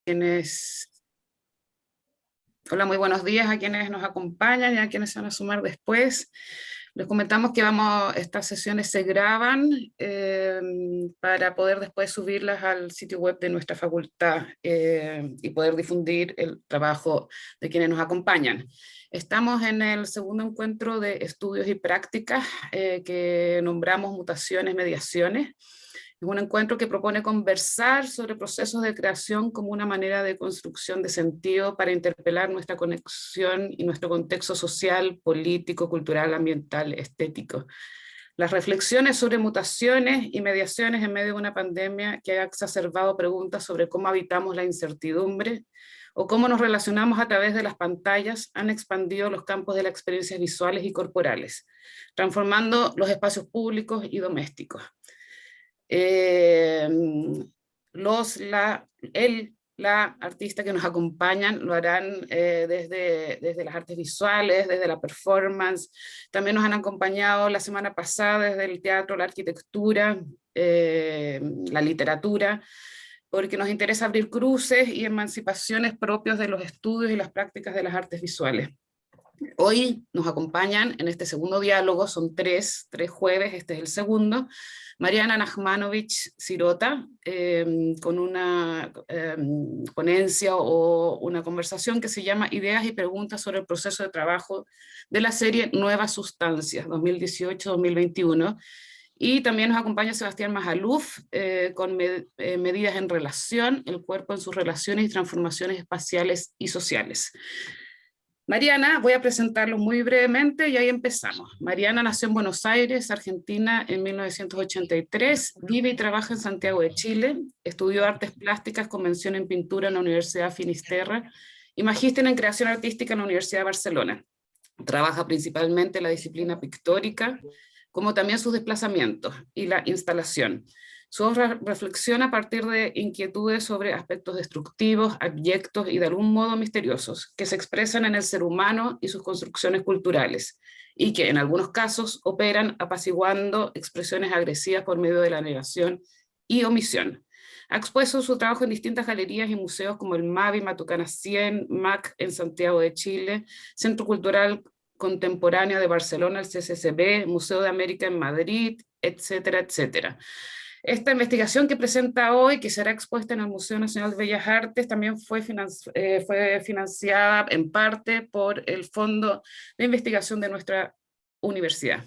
quienes... Hola, muy buenos días a quienes nos acompañan y a quienes se van a sumar después. Les comentamos que estas sesiones se graban para poder después subirlas al sitio web de nuestra facultad y poder difundir el trabajo de quienes nos acompañan. Estamos en el segundo encuentro de estudios y prácticas que nombramos Mutaciones, Mediaciones. Es un encuentro que propone conversar sobre procesos de creación como una manera de construcción de sentido para interpelar nuestra conexión y nuestro contexto social, político, cultural, ambiental, estético. Las reflexiones sobre mutaciones y mediaciones en medio de una pandemia que ha exacerbado preguntas sobre cómo habitamos la incertidumbre o cómo nos relacionamos a través de las pantallas han expandido los campos de las experiencias visuales y corporales, transformando los espacios públicos y domésticos. La artista que nos acompañan lo harán desde las artes visuales, desde la performance. También nos han acompañado la semana pasada desde el teatro, la arquitectura, la literatura, porque nos interesa abrir cruces y emancipaciones propios de los estudios y las prácticas de las artes visuales. Hoy nos acompañan en este segundo diálogo, son tres jueves, este es el segundo, Mariana Nachmanovich Sirota, con una ponencia o una conversación que se llama Ideas y preguntas sobre el proceso de trabajo de la serie Nuevas Sustancias, 2018-2021, y también nos acompaña Sebastián Majaluf con medidas en relación, el cuerpo en sus relaciones y transformaciones espaciales y sociales. Mariana, voy a presentarlo muy brevemente y ahí empezamos. Mariana nació en Buenos Aires, Argentina, en 1983, vive y trabaja en Santiago de Chile, estudió artes plásticas con mención en pintura en la Universidad Finisterra y magíster en creación artística en la Universidad de Barcelona. Trabaja principalmente en la disciplina pictórica, como también sus desplazamientos y la instalación. Su obra reflexiona a partir de inquietudes sobre aspectos destructivos, abyectos y de algún modo misteriosos, que se expresan en el ser humano y sus construcciones culturales, y que en algunos casos operan apaciguando expresiones agresivas por medio de la negación y omisión. Ha expuesto su trabajo en distintas galerías y museos como el MAVI, Matucana 100, MAC en Santiago de Chile, Centro Cultural Contemporáneo de Barcelona, el CCCB, Museo de América en Madrid, etcétera, etcétera. Esta investigación que presenta hoy, que será expuesta en el Museo Nacional de Bellas Artes, también fue financiada en parte por el Fondo de Investigación de nuestra universidad.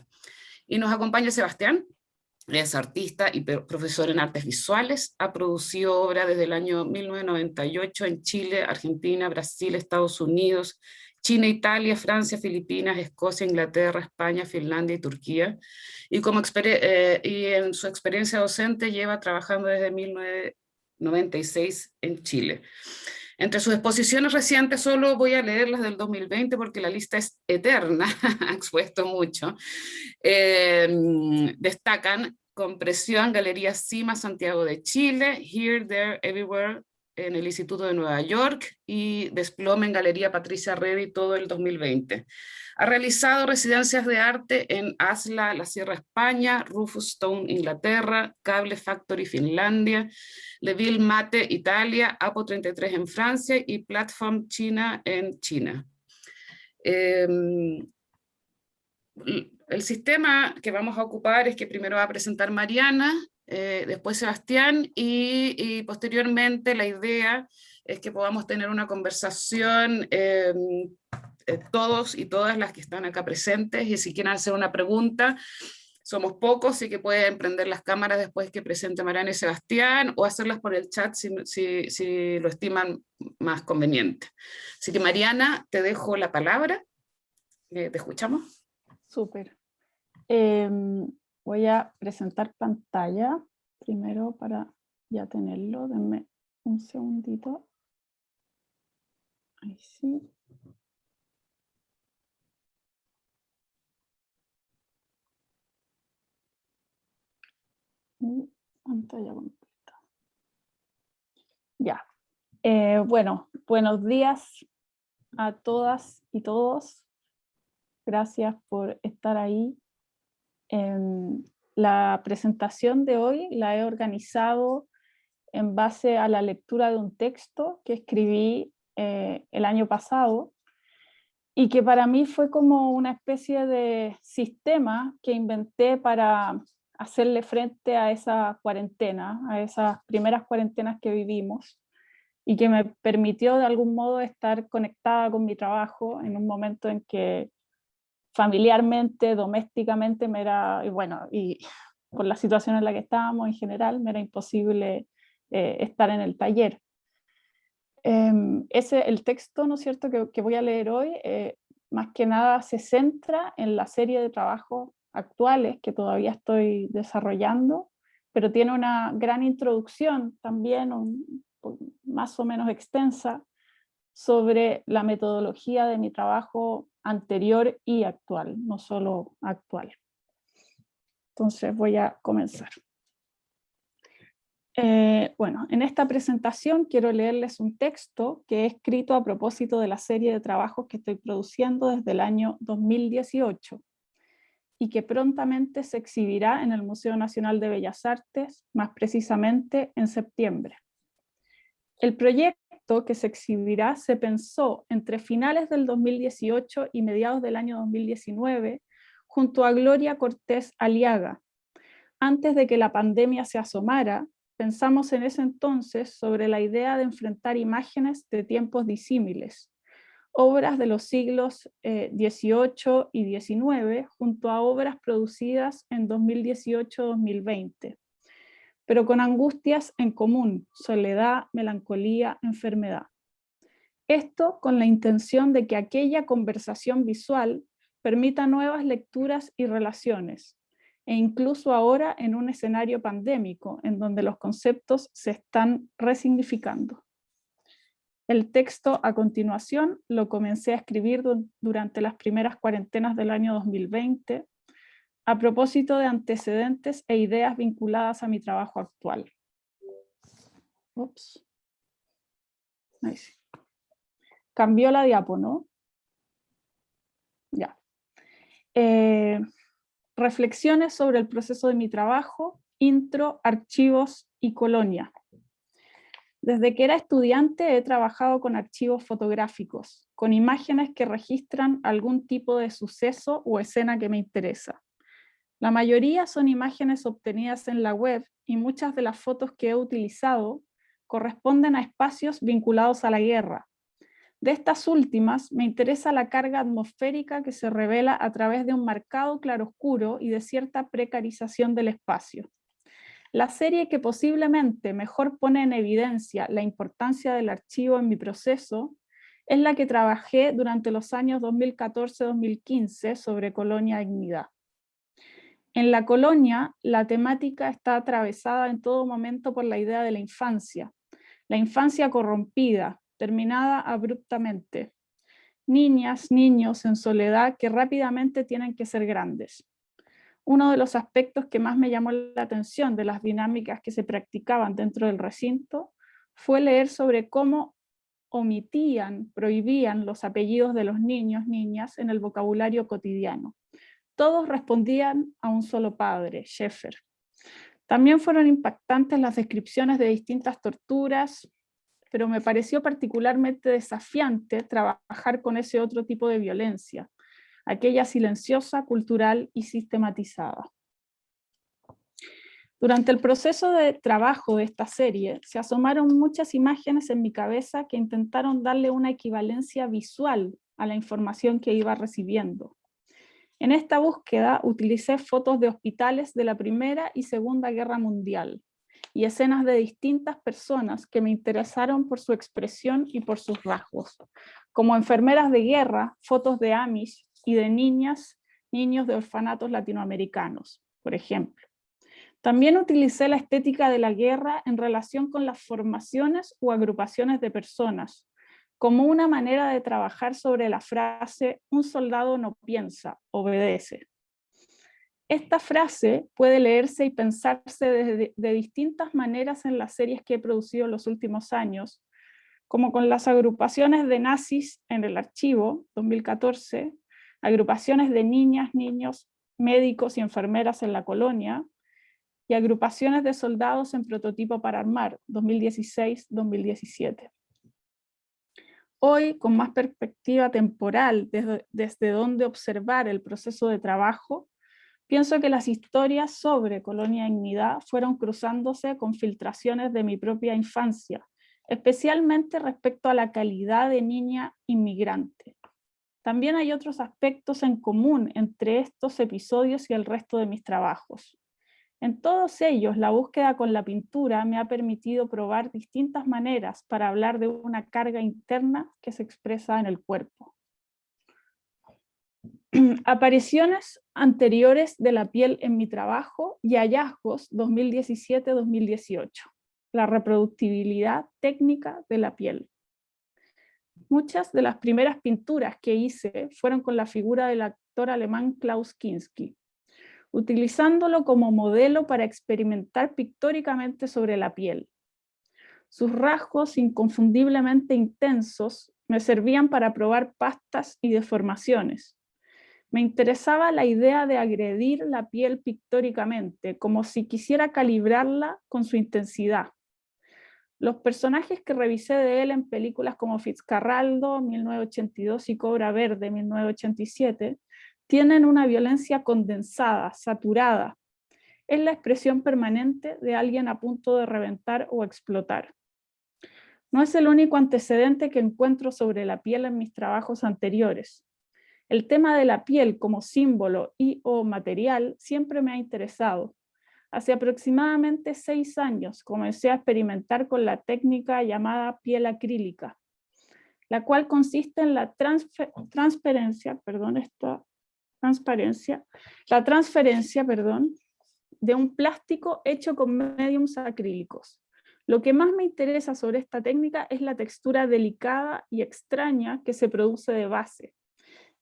Y nos acompaña Sebastián. Es artista y profesor en artes visuales, ha producido obra desde el año 1998 en Chile, Argentina, Brasil, Estados Unidos, China, Italia, Francia, Filipinas, Escocia, Inglaterra, España, Finlandia y Turquía. Y en su experiencia docente lleva trabajando desde 1996 en Chile. Entre sus exposiciones recientes solo voy a leer las del 2020 porque la lista es eterna, ha expuesto mucho. Destacan Compresión, Galería Cima, Santiago de Chile, Here, There, Everywhere, en el Instituto de Nueva York, y Desplome en Galería Patricia Redi, todo el 2020. Ha realizado residencias de arte en Asla, La Sierra, España, Rufus Stone, Inglaterra, Cable Factory, Finlandia, Leville Mate, Italia, Apo 33 en Francia y Platform China en China. El sistema que vamos a ocupar es que primero va a presentar Mariana, después Sebastián y posteriormente la idea es que podamos tener una conversación todos y todas las que están acá presentes, y si quieren hacer una pregunta, somos pocos, así que pueden prender las cámaras después que presente Mariana y Sebastián o hacerlas por el chat si lo estiman más conveniente. Así que Mariana, te dejo la palabra, ¿te escuchamos? Súper. Voy a presentar pantalla primero para ya tenerlo. Denme un segundito. Ahí sí. Pantalla completa. Ya. Bueno, buenos días a todas y todos. Gracias por estar ahí. La presentación de hoy la he organizado en base a la lectura de un texto que escribí el año pasado, y que para mí fue como una especie de sistema que inventé para hacerle frente a esa cuarentena, a esas primeras cuarentenas que vivimos, y que me permitió de algún modo estar conectada con mi trabajo en un momento en que familiarmente, domésticamente me era, y bueno, y con la situación en la que estábamos en general, me era imposible estar en el taller. El texto, ¿no es cierto?, que voy a leer hoy, más que nada se centra en la serie de trabajos actuales que todavía estoy desarrollando, pero tiene una gran introducción también, más o menos extensa, sobre la metodología de mi trabajo anterior y actual, no solo actual. Entonces voy a comenzar. Bueno, en esta presentación quiero leerles un texto que he escrito a propósito de la serie de trabajos que estoy produciendo desde el año 2018 y que prontamente se exhibirá en el Museo Nacional de Bellas Artes, más precisamente en septiembre. El proyecto que se exhibirá se pensó entre finales del 2018 y mediados del año 2019 junto a Gloria Cortés Aliaga. Antes de que la pandemia se asomara, pensamos en ese entonces sobre la idea de enfrentar imágenes de tiempos disímiles, obras de los siglos XVIII y XIX junto a obras producidas en 2018-2020, pero con angustias en común, soledad, melancolía, enfermedad. Esto con la intención de que aquella conversación visual permita nuevas lecturas y relaciones, e incluso ahora en un escenario pandémico, en donde los conceptos se están resignificando. El texto a continuación lo comencé a escribir durante las primeras cuarentenas del año 2020, a propósito de antecedentes e ideas vinculadas a mi trabajo actual. Ups. Ahí sí. Cambió la diapo, ¿no? Ya. Reflexiones sobre el proceso de mi trabajo, intro, archivos y colonia. Desde que era estudiante he trabajado con archivos fotográficos, con imágenes que registran algún tipo de suceso o escena que me interesa. La mayoría son imágenes obtenidas en la web y muchas de las fotos que he utilizado corresponden a espacios vinculados a la guerra. De estas últimas, me interesa la carga atmosférica que se revela a través de un marcado claroscuro y de cierta precarización del espacio. La serie que posiblemente mejor pone en evidencia la importancia del archivo en mi proceso es la que trabajé durante los años 2014-2015 sobre Colonia Dignidad. En la colonia, la temática está atravesada en todo momento por la idea de la infancia corrompida, terminada abruptamente. Niñas, niños en soledad que rápidamente tienen que ser grandes. Uno de los aspectos que más me llamó la atención de las dinámicas que se practicaban dentro del recinto fue leer sobre cómo omitían, prohibían los apellidos de los niños, niñas en el vocabulario cotidiano. Todos respondían a un solo padre, Schaeffer. También fueron impactantes las descripciones de distintas torturas, pero me pareció particularmente desafiante trabajar con ese otro tipo de violencia, aquella silenciosa, cultural y sistematizada. Durante el proceso de trabajo de esta serie, se asomaron muchas imágenes en mi cabeza que intentaron darle una equivalencia visual a la información que iba recibiendo. En esta búsqueda utilicé fotos de hospitales de la Primera y Segunda Guerra Mundial y escenas de distintas personas que me interesaron por su expresión y por sus rasgos, como enfermeras de guerra, fotos de Amish y de niños de orfanatos latinoamericanos, por ejemplo. También utilicé la estética de la guerra en relación con las formaciones o agrupaciones de personas, como una manera de trabajar sobre la frase "un soldado no piensa, obedece". Esta frase puede leerse y pensarse de distintas maneras en las series que he producido en los últimos años, como con las agrupaciones de nazis en el archivo 2014, agrupaciones de niñas, niños, médicos y enfermeras en la colonia, y Agrupaciones de soldados en prototipo para armar, 2016-2017. Hoy, con más perspectiva temporal, desde donde observar el proceso de trabajo, pienso que las historias sobre Colonia Dignidad fueron cruzándose con filtraciones de mi propia infancia, especialmente respecto a la calidad de niña inmigrante. También hay otros aspectos en común entre estos episodios y el resto de mis trabajos. En todos ellos, la búsqueda con la pintura me ha permitido probar distintas maneras para hablar de una carga interna que se expresa en el cuerpo. Apariciones anteriores de la piel en mi trabajo y hallazgos 2017-2018. La reproductibilidad técnica de la piel. Muchas de las primeras pinturas que hice fueron con la figura del actor alemán Klaus Kinski, utilizándolo como modelo para experimentar pictóricamente sobre la piel. Sus rasgos inconfundiblemente intensos me servían para probar pastas y deformaciones. Me interesaba la idea de agredir la piel pictóricamente, como si quisiera calibrarla con su intensidad. Los personajes que revisé de él en películas como Fitzcarraldo, 1982, y Cobra Verde, 1987, tienen una violencia condensada, saturada. Es la expresión permanente de alguien a punto de reventar o explotar. No es el único antecedente que encuentro sobre la piel en mis trabajos anteriores. El tema de la piel como símbolo y o material siempre me ha interesado. Hace aproximadamente 6 años comencé a experimentar con la técnica llamada piel acrílica, la cual consiste en la transferencia de un plástico hecho con médiums acrílicos. Lo que más me interesa sobre esta técnica es la textura delicada y extraña que se produce de base,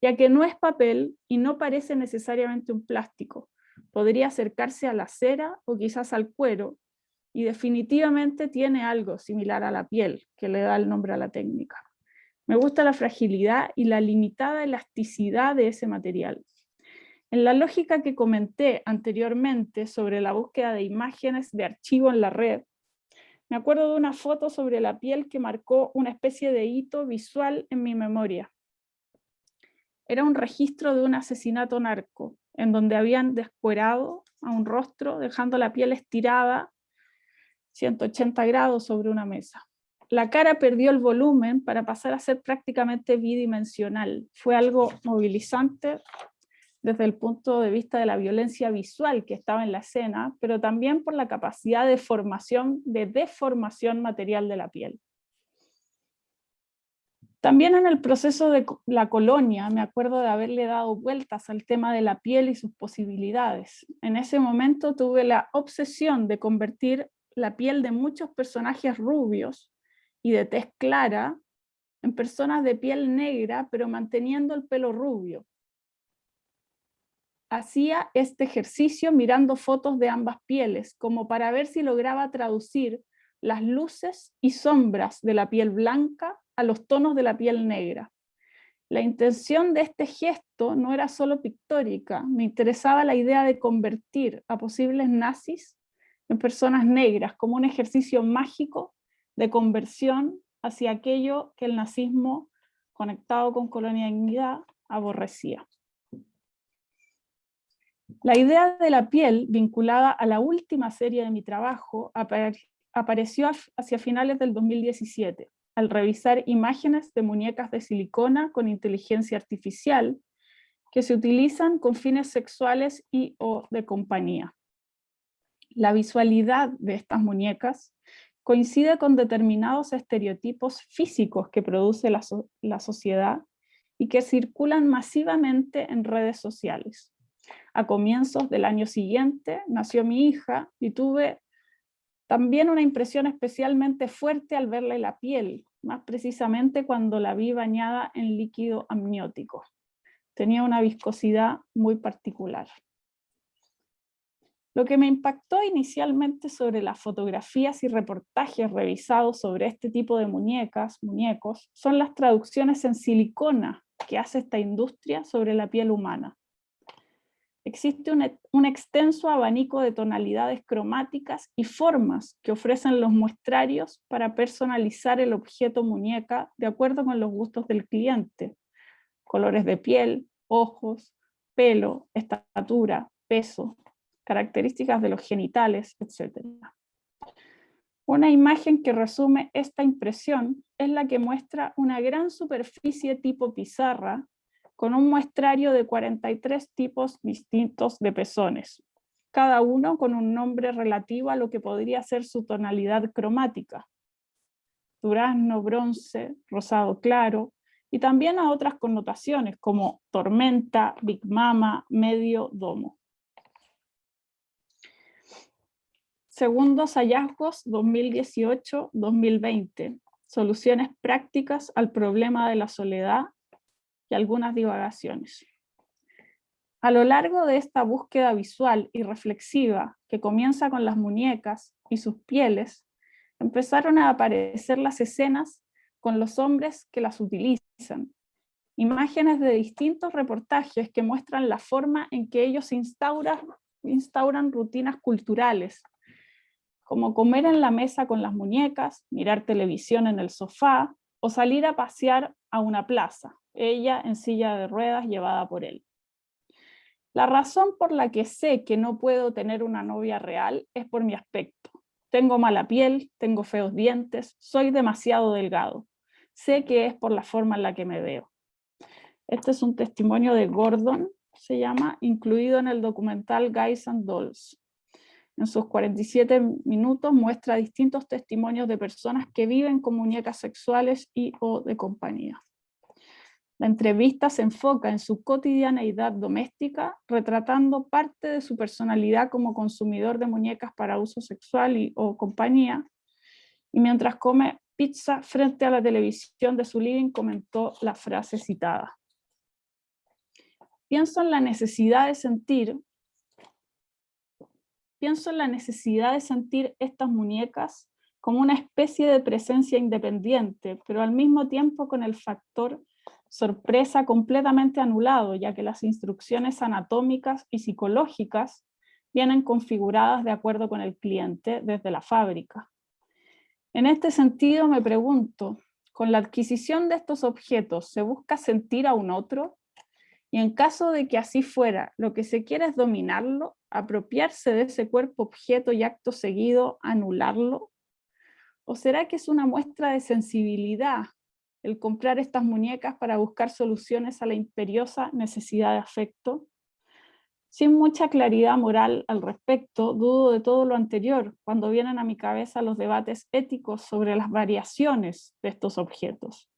ya que no es papel y no parece necesariamente un plástico. Podría acercarse a la cera o quizás al cuero, y definitivamente tiene algo similar a la piel, que le da el nombre a la técnica. Me gusta la fragilidad y la limitada elasticidad de ese material. En la lógica que comenté anteriormente sobre la búsqueda de imágenes de archivo en la red, me acuerdo de una foto sobre la piel que marcó una especie de hito visual en mi memoria. Era un registro de un asesinato narco, en donde habían descuerado a un rostro, dejando la piel estirada 180 grados sobre una mesa. La cara perdió el volumen para pasar a ser prácticamente bidimensional. Fue algo movilizante desde el punto de vista de la violencia visual que estaba en la escena, pero también por la capacidad de deformación material de la piel. También en el proceso de la colonia me acuerdo de haberle dado vueltas al tema de la piel y sus posibilidades. En ese momento tuve la obsesión de convertir la piel de muchos personajes rubios y de tez clara en personas de piel negra, pero manteniendo el pelo rubio. Hacía este ejercicio mirando fotos de ambas pieles, como para ver si lograba traducir las luces y sombras de la piel blanca a los tonos de la piel negra. La intención de este gesto no era solo pictórica, me interesaba la idea de convertir a posibles nazis en personas negras como un ejercicio mágico de conversión hacia aquello que el nazismo, conectado con Colonia Dignidad, aborrecía. La idea de la piel, vinculada a la última serie de mi trabajo, apareció hacia finales del 2017, al revisar imágenes de muñecas de silicona con inteligencia artificial que se utilizan con fines sexuales y o de compañía. La visualidad de estas muñecas coincide con determinados estereotipos físicos que produce la sociedad y que circulan masivamente en redes sociales. A comienzos del año siguiente nació mi hija y tuve también una impresión especialmente fuerte al verle la piel, más precisamente cuando la vi bañada en líquido amniótico. Tenía una viscosidad muy particular. Lo que me impactó inicialmente sobre las fotografías y reportajes revisados sobre este tipo de muñecos, son las traducciones en silicona que hace esta industria sobre la piel humana. Existe un extenso abanico de tonalidades cromáticas y formas que ofrecen los muestrarios para personalizar el objeto muñeca de acuerdo con los gustos del cliente. Colores de piel, ojos, pelo, estatura, peso, características de los genitales, etc. Una imagen que resume esta impresión es la que muestra una gran superficie tipo pizarra con un muestrario de 43 tipos distintos de pezones, cada uno con un nombre relativo a lo que podría ser su tonalidad cromática: durazno, bronce, rosado claro, y también a otras connotaciones como tormenta, Big Mama, medio, domo. Segundos hallazgos 2018-2020, soluciones prácticas al problema de la soledad y algunas divagaciones. A lo largo de esta búsqueda visual y reflexiva que comienza con las muñecas y sus pieles, empezaron a aparecer las escenas con los hombres que las utilizan, imágenes de distintos reportajes que muestran la forma en que ellos instauran rutinas culturales, como comer en la mesa con las muñecas, mirar televisión en el sofá o salir a pasear a una plaza, ella en silla de ruedas llevada por él. La razón por la que sé que no puedo tener una novia real es por mi aspecto. Tengo mala piel, tengo feos dientes, soy demasiado delgado. Sé que es por la forma en la que me veo. Este es un testimonio de Gordon, se llama, incluido en el documental Guys and Dolls. En sus 47 minutos muestra distintos testimonios de personas que viven con muñecas sexuales y o de compañía. La entrevista se enfoca en su cotidianeidad doméstica, retratando parte de su personalidad como consumidor de muñecas para uso sexual y o compañía, y mientras come pizza frente a la televisión de su living comentó la frase citada: Pienso en la necesidad de sentir estas muñecas como una especie de presencia independiente, pero al mismo tiempo con el factor sorpresa completamente anulado, ya que las instrucciones anatómicas y psicológicas vienen configuradas de acuerdo con el cliente desde la fábrica. En este sentido me pregunto, ¿con la adquisición de estos objetos se busca sentir a un otro? Y en caso de que así fuera, lo que se quiere es dominarlo, apropiarse de ese cuerpo objeto y acto seguido anularlo. ¿O será que es una muestra de sensibilidad el comprar estas muñecas para buscar soluciones a la imperiosa necesidad de afecto? Sin mucha claridad moral al respecto, dudo de todo lo anterior cuando vienen a mi cabeza los debates éticos sobre las variaciones de estos objetos,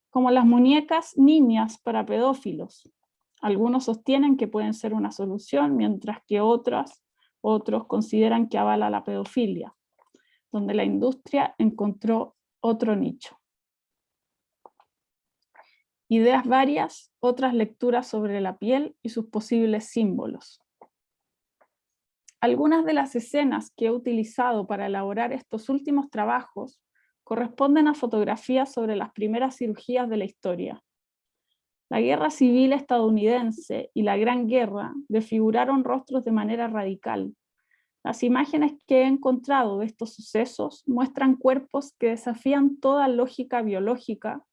como las muñecas niñas para pedófilos. Algunos sostienen que pueden ser una solución, mientras que otros consideran que avala la pedofilia, donde la industria encontró otro nicho. Ideas varias, otras lecturas sobre la piel y sus posibles símbolos. Algunas de las escenas que he utilizado para elaborar estos últimos trabajos corresponden a fotografías sobre las primeras cirugías de la historia. La Guerra Civil estadounidense y la Gran Guerra desfiguraron rostros de manera radical. Las imágenes que he encontrado de estos sucesos muestran cuerpos que desafían toda lógica biológica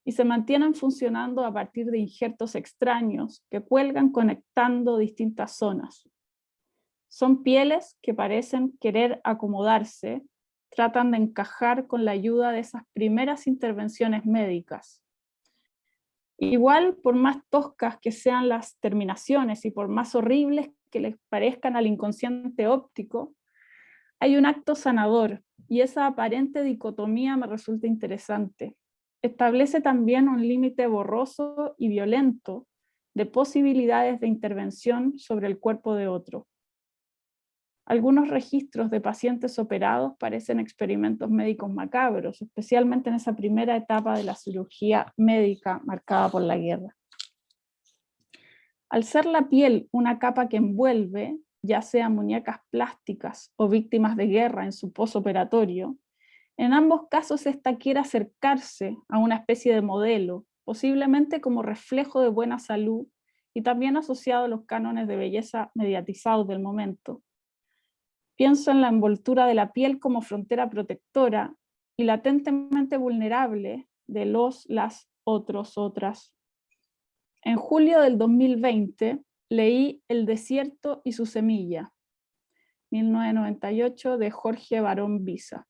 y se mantienen funcionando a partir de injertos extraños que cuelgan conectando distintas zonas. Son pieles que parecen querer acomodarse, tratan de encajar con la ayuda de esas primeras intervenciones médicas. Igual, por más toscas que sean las terminaciones y por más horribles que les parezcan al inconsciente óptico, hay un acto sanador y esa aparente dicotomía me resulta interesante. Establece también un límite borroso y violento de posibilidades de intervención sobre el cuerpo de otro. Algunos registros de pacientes operados parecen experimentos médicos macabros, especialmente en esa primera etapa de la cirugía médica marcada por la guerra. Al ser la piel una capa que envuelve, ya sean muñecas plásticas o víctimas de guerra en su posoperatorio, en ambos casos esta quiere acercarse a una especie de modelo, posiblemente como reflejo de buena salud y también asociado a los cánones de belleza mediatizados del momento. Pienso en la envoltura de la piel como frontera protectora y latentemente vulnerable de los, las, otros, otras. En julio del 2020 leí El desierto y su semilla, 1998, de Jorge Barón Visa.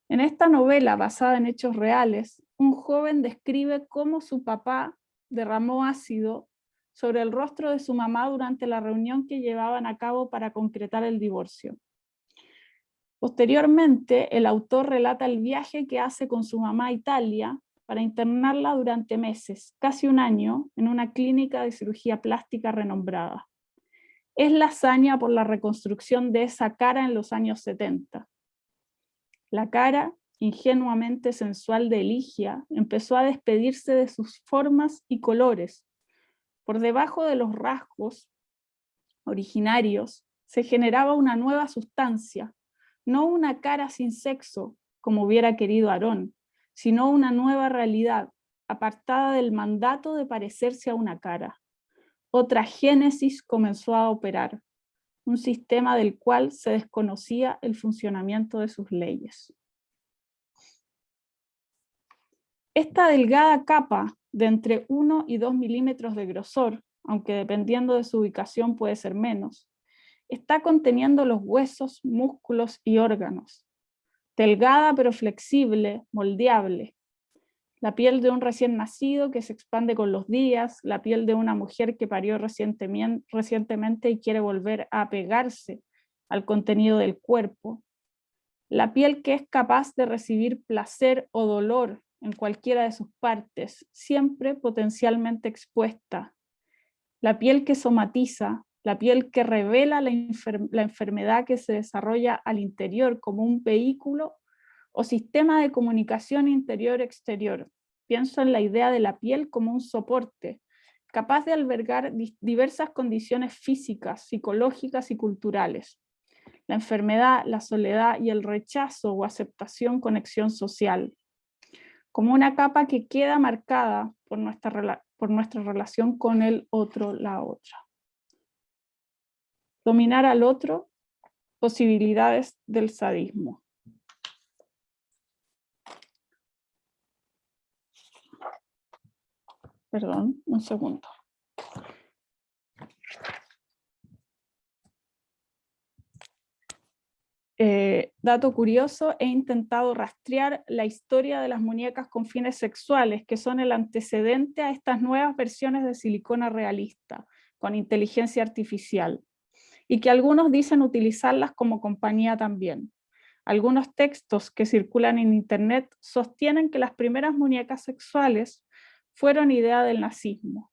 En esta novela, basada en hechos reales, un joven describe cómo su papá derramó ácido sobre el rostro de su mamá durante la reunión que llevaban a cabo para concretar el divorcio. Posteriormente, el autor relata el viaje que hace con su mamá a Italia para internarla durante meses, casi un año, en una clínica de cirugía plástica renombrada. Es la hazaña por la reconstrucción de esa cara en los años 70. La cara, ingenuamente sensual de Eligia, empezó a despedirse de sus formas y colores. Por debajo de los rasgos originarios se generaba una nueva sustancia, no una cara sin sexo, como hubiera querido Aarón, sino una nueva realidad, apartada del mandato de parecerse a una cara. Otra génesis comenzó a operar, un sistema del cual se desconocía el funcionamiento de sus leyes. Esta delgada capa de entre 1 y 2 milímetros de grosor, aunque dependiendo de su ubicación puede ser menos, está conteniendo los huesos, músculos y órganos. Delgada pero flexible, moldeable. La piel de un recién nacido que se expande con los días, la piel de una mujer que parió recientemente y quiere volver a apegarse al contenido del cuerpo. La piel que es capaz de recibir placer o dolor en cualquiera de sus partes, siempre potencialmente expuesta. La piel que somatiza, la piel que revela la enfermedad que se desarrolla al interior como un vehículo o sistema de comunicación interior-exterior. Pienso en la idea de la piel como un soporte, capaz de albergar diversas condiciones físicas, psicológicas y culturales. La enfermedad, la soledad y el rechazo o aceptación, conexión social. Como una capa que queda marcada por nuestra relación con el otro, la otra. Dominar al otro, posibilidades del sadismo. Perdón, un segundo. Dato curioso, he intentado rastrear la historia de las muñecas con fines sexuales, que son el antecedente a estas nuevas versiones de silicona realista, con inteligencia artificial, y que algunos dicen utilizarlas como compañía también. Algunos textos que circulan en internet sostienen que las primeras muñecas sexuales fueron idea del nazismo,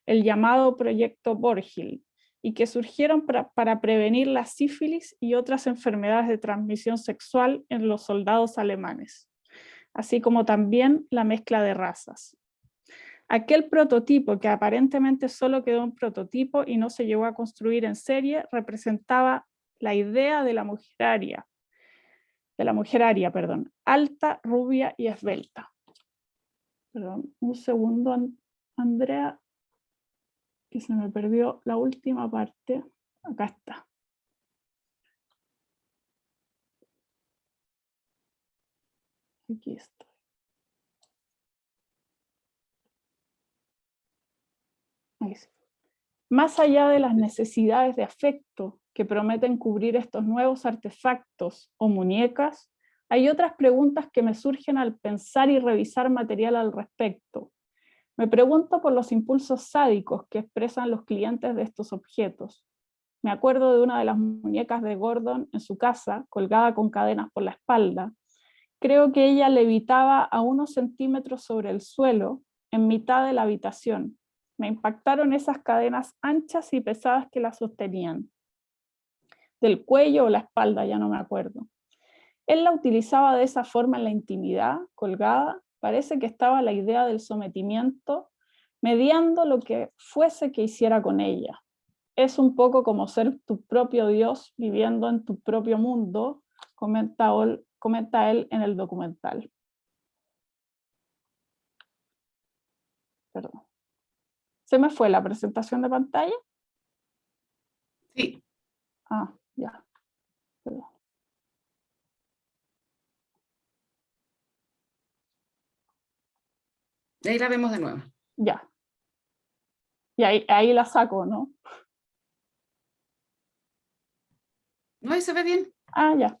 el llamado Proyecto Borghild, y que surgieron para prevenir la sífilis y otras enfermedades de transmisión sexual en los soldados alemanes, así como también la mezcla de razas. Aquel prototipo, que aparentemente solo quedó un prototipo y no se llegó a construir en serie, representaba la idea de la mujer aria, alta, rubia y esbelta. Perdón, un segundo, Andrea, que se me perdió la última parte. Acá está. Aquí está. Ahí sí. Más allá de las necesidades de afecto que prometen cubrir estos nuevos artefactos o muñecas, hay otras preguntas que me surgen al pensar y revisar material al respecto. Me pregunto por los impulsos sádicos que expresan los clientes de estos objetos. Me acuerdo de una de las muñecas de Gordon en su casa, colgada con cadenas por la espalda. Creo que ella levitaba a unos centímetros sobre el suelo, en mitad de la habitación. Me impactaron esas cadenas anchas y pesadas que la sostenían. Del cuello o la espalda, ya no me acuerdo. Él la utilizaba de esa forma en la intimidad, colgada. Parece que estaba la idea del sometimiento, mediando lo que fuese que hiciera con ella. Es un poco como ser tu propio Dios viviendo en tu propio mundo, comenta él en el documental. Perdón. ¿Se me fue la presentación de pantalla? Sí. Ah, ya. Perdón. Ahí la vemos de nuevo. Ya. Y ahí la saco, ¿no? No, ahí se ve bien. Ah, ya.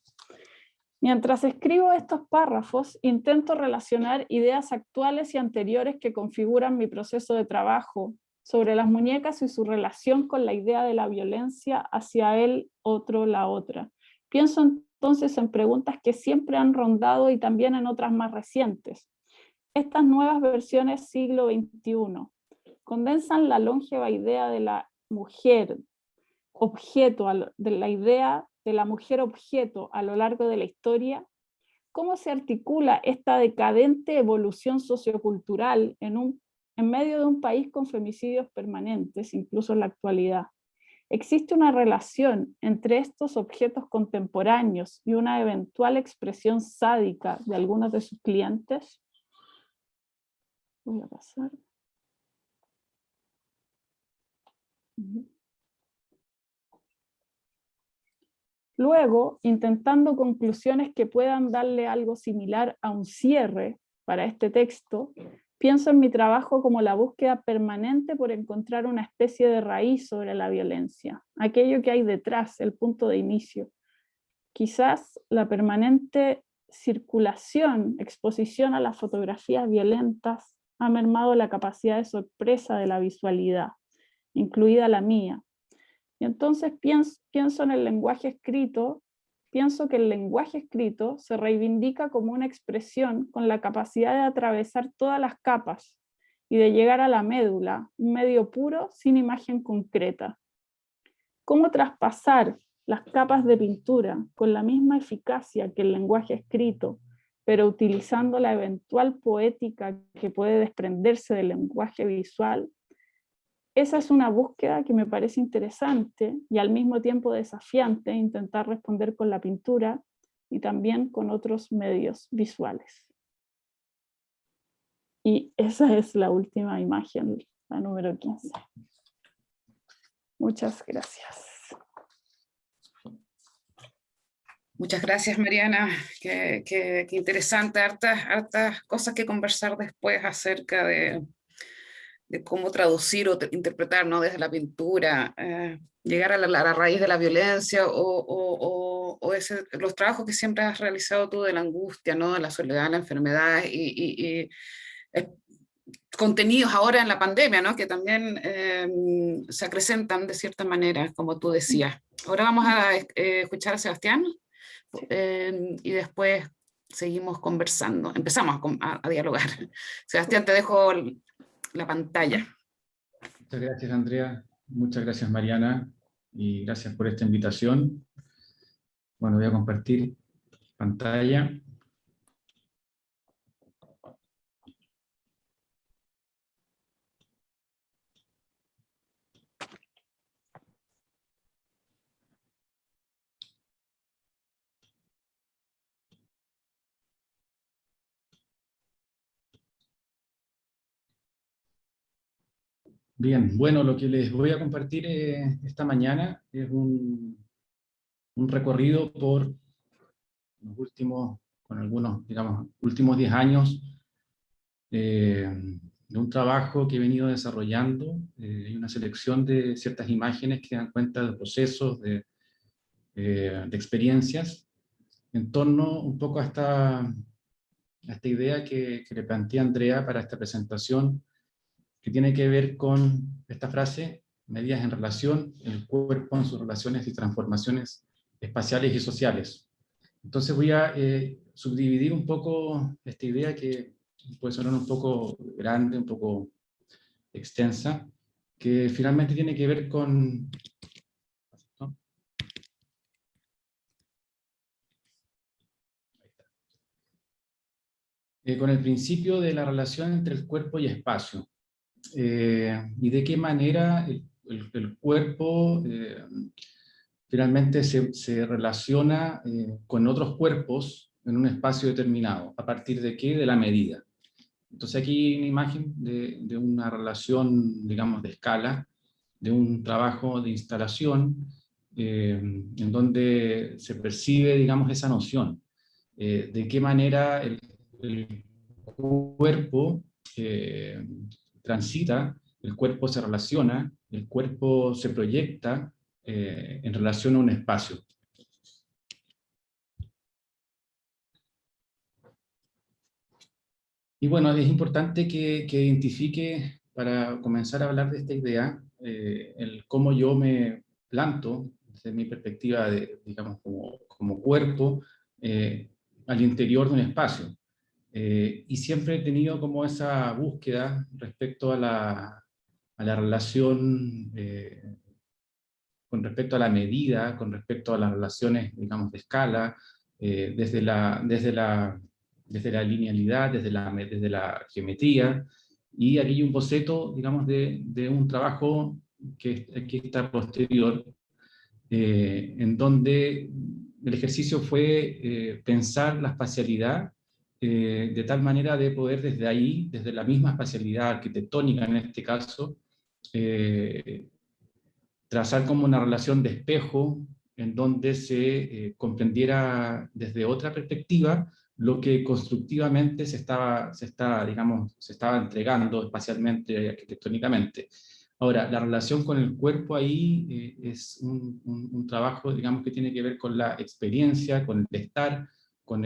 Mientras escribo estos párrafos, intento relacionar ideas actuales y anteriores que configuran mi proceso de trabajo sobre las muñecas y su relación con la idea de la violencia hacia el otro, la otra. Pienso entonces en preguntas que siempre han rondado y también en otras más recientes. Estas nuevas versiones siglo XXI condensan la longeva idea de la mujer objeto, de la idea de la mujer objeto a lo largo de la historia. ¿Cómo se articula esta decadente evolución sociocultural en medio de un país con femicidios permanentes, incluso en la actualidad? ¿Existe una relación entre estos objetos contemporáneos y una eventual expresión sádica de algunos de sus clientes? Voy a pasar. Luego, intentando conclusiones que puedan darle algo similar a un cierre para este texto, pienso en mi trabajo como la búsqueda permanente por encontrar una especie de raíz sobre la violencia, aquello que hay detrás, el punto de inicio. Quizás la permanente circulación, exposición a las fotografías violentas ha mermado la capacidad de sorpresa de la visualidad, incluida la mía. Y entonces pienso en el lenguaje escrito, pienso que el lenguaje escrito se reivindica como una expresión con la capacidad de atravesar todas las capas y de llegar a la médula, un medio puro sin imagen concreta. ¿Cómo traspasar las capas de pintura con la misma eficacia que el lenguaje escrito, pero utilizando la eventual poética que puede desprenderse del lenguaje visual? Esa es una búsqueda que me parece interesante y al mismo tiempo desafiante intentar responder con la pintura y también con otros medios visuales. Y esa es la última imagen, la número 15. Muchas gracias. Muchas gracias, Mariana. Qué interesante, hartas cosas que conversar después acerca de cómo traducir o interpretar, ¿no? Desde la pintura, llegar a la raíz de la violencia o los trabajos que siempre has realizado tú de la angustia, ¿no? De la soledad, la enfermedad y contenidos ahora en la pandemia, ¿no? Que también se acrecentan de cierta manera, como tú decías. Ahora vamos a escuchar a Sebastián y después seguimos conversando. Empezamos a dialogar. Sebastián, te dejo la pantalla. Muchas gracias, Andrea. Muchas gracias, Mariana. Y gracias por esta invitación. Bueno, voy a compartir pantalla. Bien, bueno, lo que les voy a compartir esta mañana es un recorrido por los últimos, con algunos, digamos, últimos 10 años de un trabajo que he venido desarrollando. Hay una selección de ciertas imágenes que dan cuenta de procesos, de experiencias, en torno un poco a esta idea que le planteé a Andrea para esta presentación, que tiene que ver con esta frase: medidas en relación, el cuerpo en sus relaciones y transformaciones espaciales y sociales. Entonces voy a subdividir un poco esta idea que puede sonar un poco grande, un poco extensa, que finalmente tiene que ver con... ¿no? Con el principio de la relación entre el cuerpo y espacio. Y de qué manera el cuerpo finalmente se relaciona con otros cuerpos en un espacio determinado. ¿A partir de qué? De la medida. Entonces aquí una imagen de una relación, digamos, de escala, de un trabajo de instalación, en donde se percibe, digamos, esa noción, de qué manera el cuerpo transita, el cuerpo se relaciona, el cuerpo se proyecta en relación a un espacio. Y bueno, es importante que identifique, para comenzar a hablar de esta idea, el cómo yo me planto, desde mi perspectiva, digamos, como cuerpo, al interior de un espacio. Y siempre he tenido como esa búsqueda respecto a la relación, con respecto a la medida, con respecto a las relaciones, digamos, de escala, desde la linealidad, desde la geometría, y aquí hay un boceto, digamos, de un trabajo que está posterior, en donde el ejercicio fue pensar la espacialidad de tal manera de poder desde ahí, desde la misma espacialidad arquitectónica en este caso, trazar como una relación de espejo en donde se comprendiera desde otra perspectiva lo que constructivamente se estaba entregando espacialmente y arquitectónicamente. Ahora, la relación con el cuerpo ahí es un trabajo, digamos, que tiene que ver con la experiencia, con el estar, con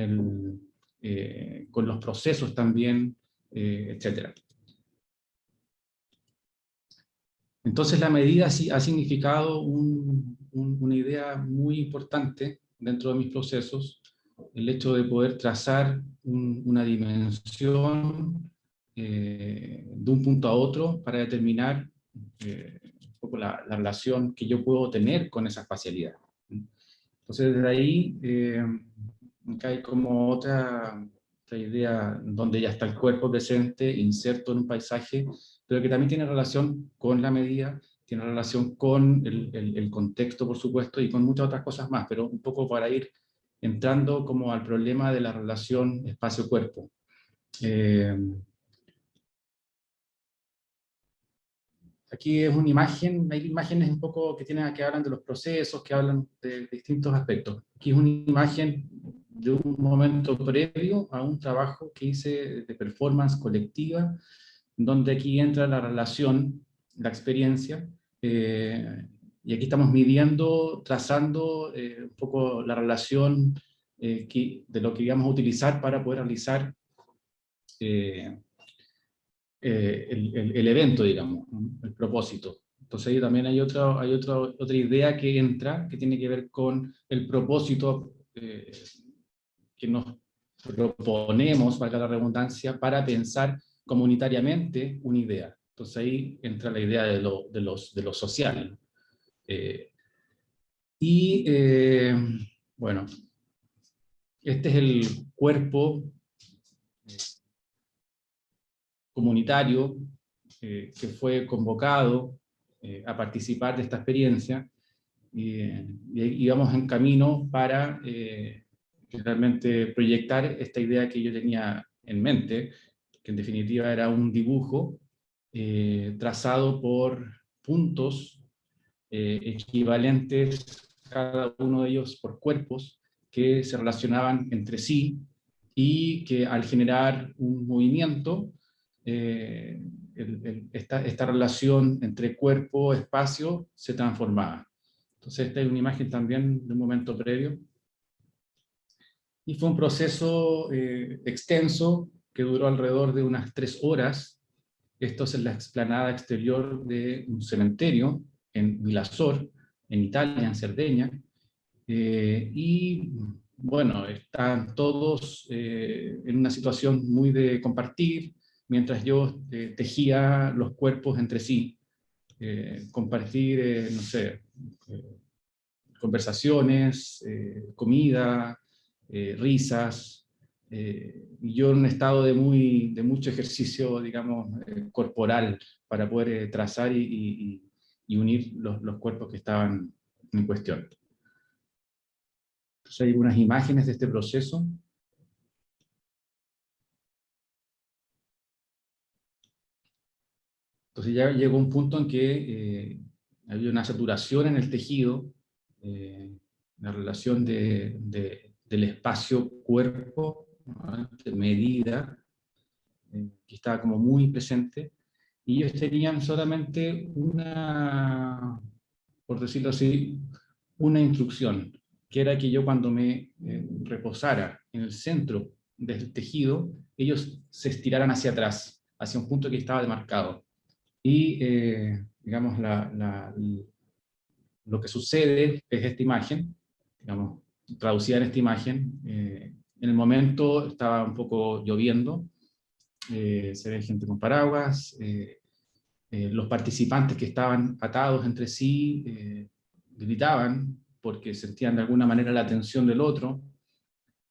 los procesos también, etc. Entonces la medida ha significado una idea muy importante dentro de mis procesos, el hecho de poder trazar una dimensión de un punto a otro para determinar un poco la relación que yo puedo tener con esa espacialidad. Entonces desde ahí acá hay como otra idea donde ya está el cuerpo presente, inserto en un paisaje, pero que también tiene relación con la medida, tiene relación con el contexto, por supuesto, y con muchas otras cosas más, pero un poco para ir entrando como al problema de la relación espacio-cuerpo. Aquí es una imagen, hay imágenes un poco que hablan de los procesos, que hablan de distintos aspectos. Aquí es una imagen de un momento previo a un trabajo que hice de performance colectiva, donde aquí entra la relación, la experiencia, y aquí estamos midiendo, trazando un poco la relación de lo que íbamos a utilizar para poder realizar el evento, digamos, ¿no? El propósito. Entonces ahí también hay otra idea que entra, que tiene que ver con el propósito que nos proponemos, valga la redundancia, para pensar comunitariamente una idea. Entonces ahí entra la idea de lo social. Bueno, este es el cuerpo comunitario que fue convocado a participar de esta experiencia, y íbamos en camino para realmente proyectar esta idea que yo tenía en mente, que en definitiva era un dibujo trazado por puntos equivalentes, cada uno de ellos por cuerpos que se relacionaban entre sí y que al generar un movimiento, esta relación entre cuerpo, espacio, se transformaba. Entonces esta es una imagen también de un momento previo. Y fue un proceso extenso que duró alrededor de unas 3 horas. Esto es en la explanada exterior de un cementerio en Vilasor, en Italia, en Cerdeña. Y bueno, están todos en una situación muy de compartir, mientras yo tejía los cuerpos entre sí. Compartir, no sé, conversaciones, comida, risas, y yo en un estado de mucho ejercicio, digamos, corporal, para poder trazar y unir los cuerpos que estaban en cuestión. Entonces hay unas imágenes de este proceso. Entonces ya llegó un punto en que había una saturación en el tejido, la relación del espacio-cuerpo, ¿no?, de medida, que estaba como muy presente, y ellos tenían solamente una, por decirlo así, una instrucción, que era que yo cuando me reposara en el centro del tejido, ellos se estiraran hacia atrás, hacia un punto que estaba demarcado. Y, digamos, lo que sucede es esta imagen, digamos, traducida en esta imagen. En el momento estaba un poco lloviendo, se ve gente con paraguas, los participantes que estaban atados entre sí gritaban porque sentían de alguna manera la tensión del otro,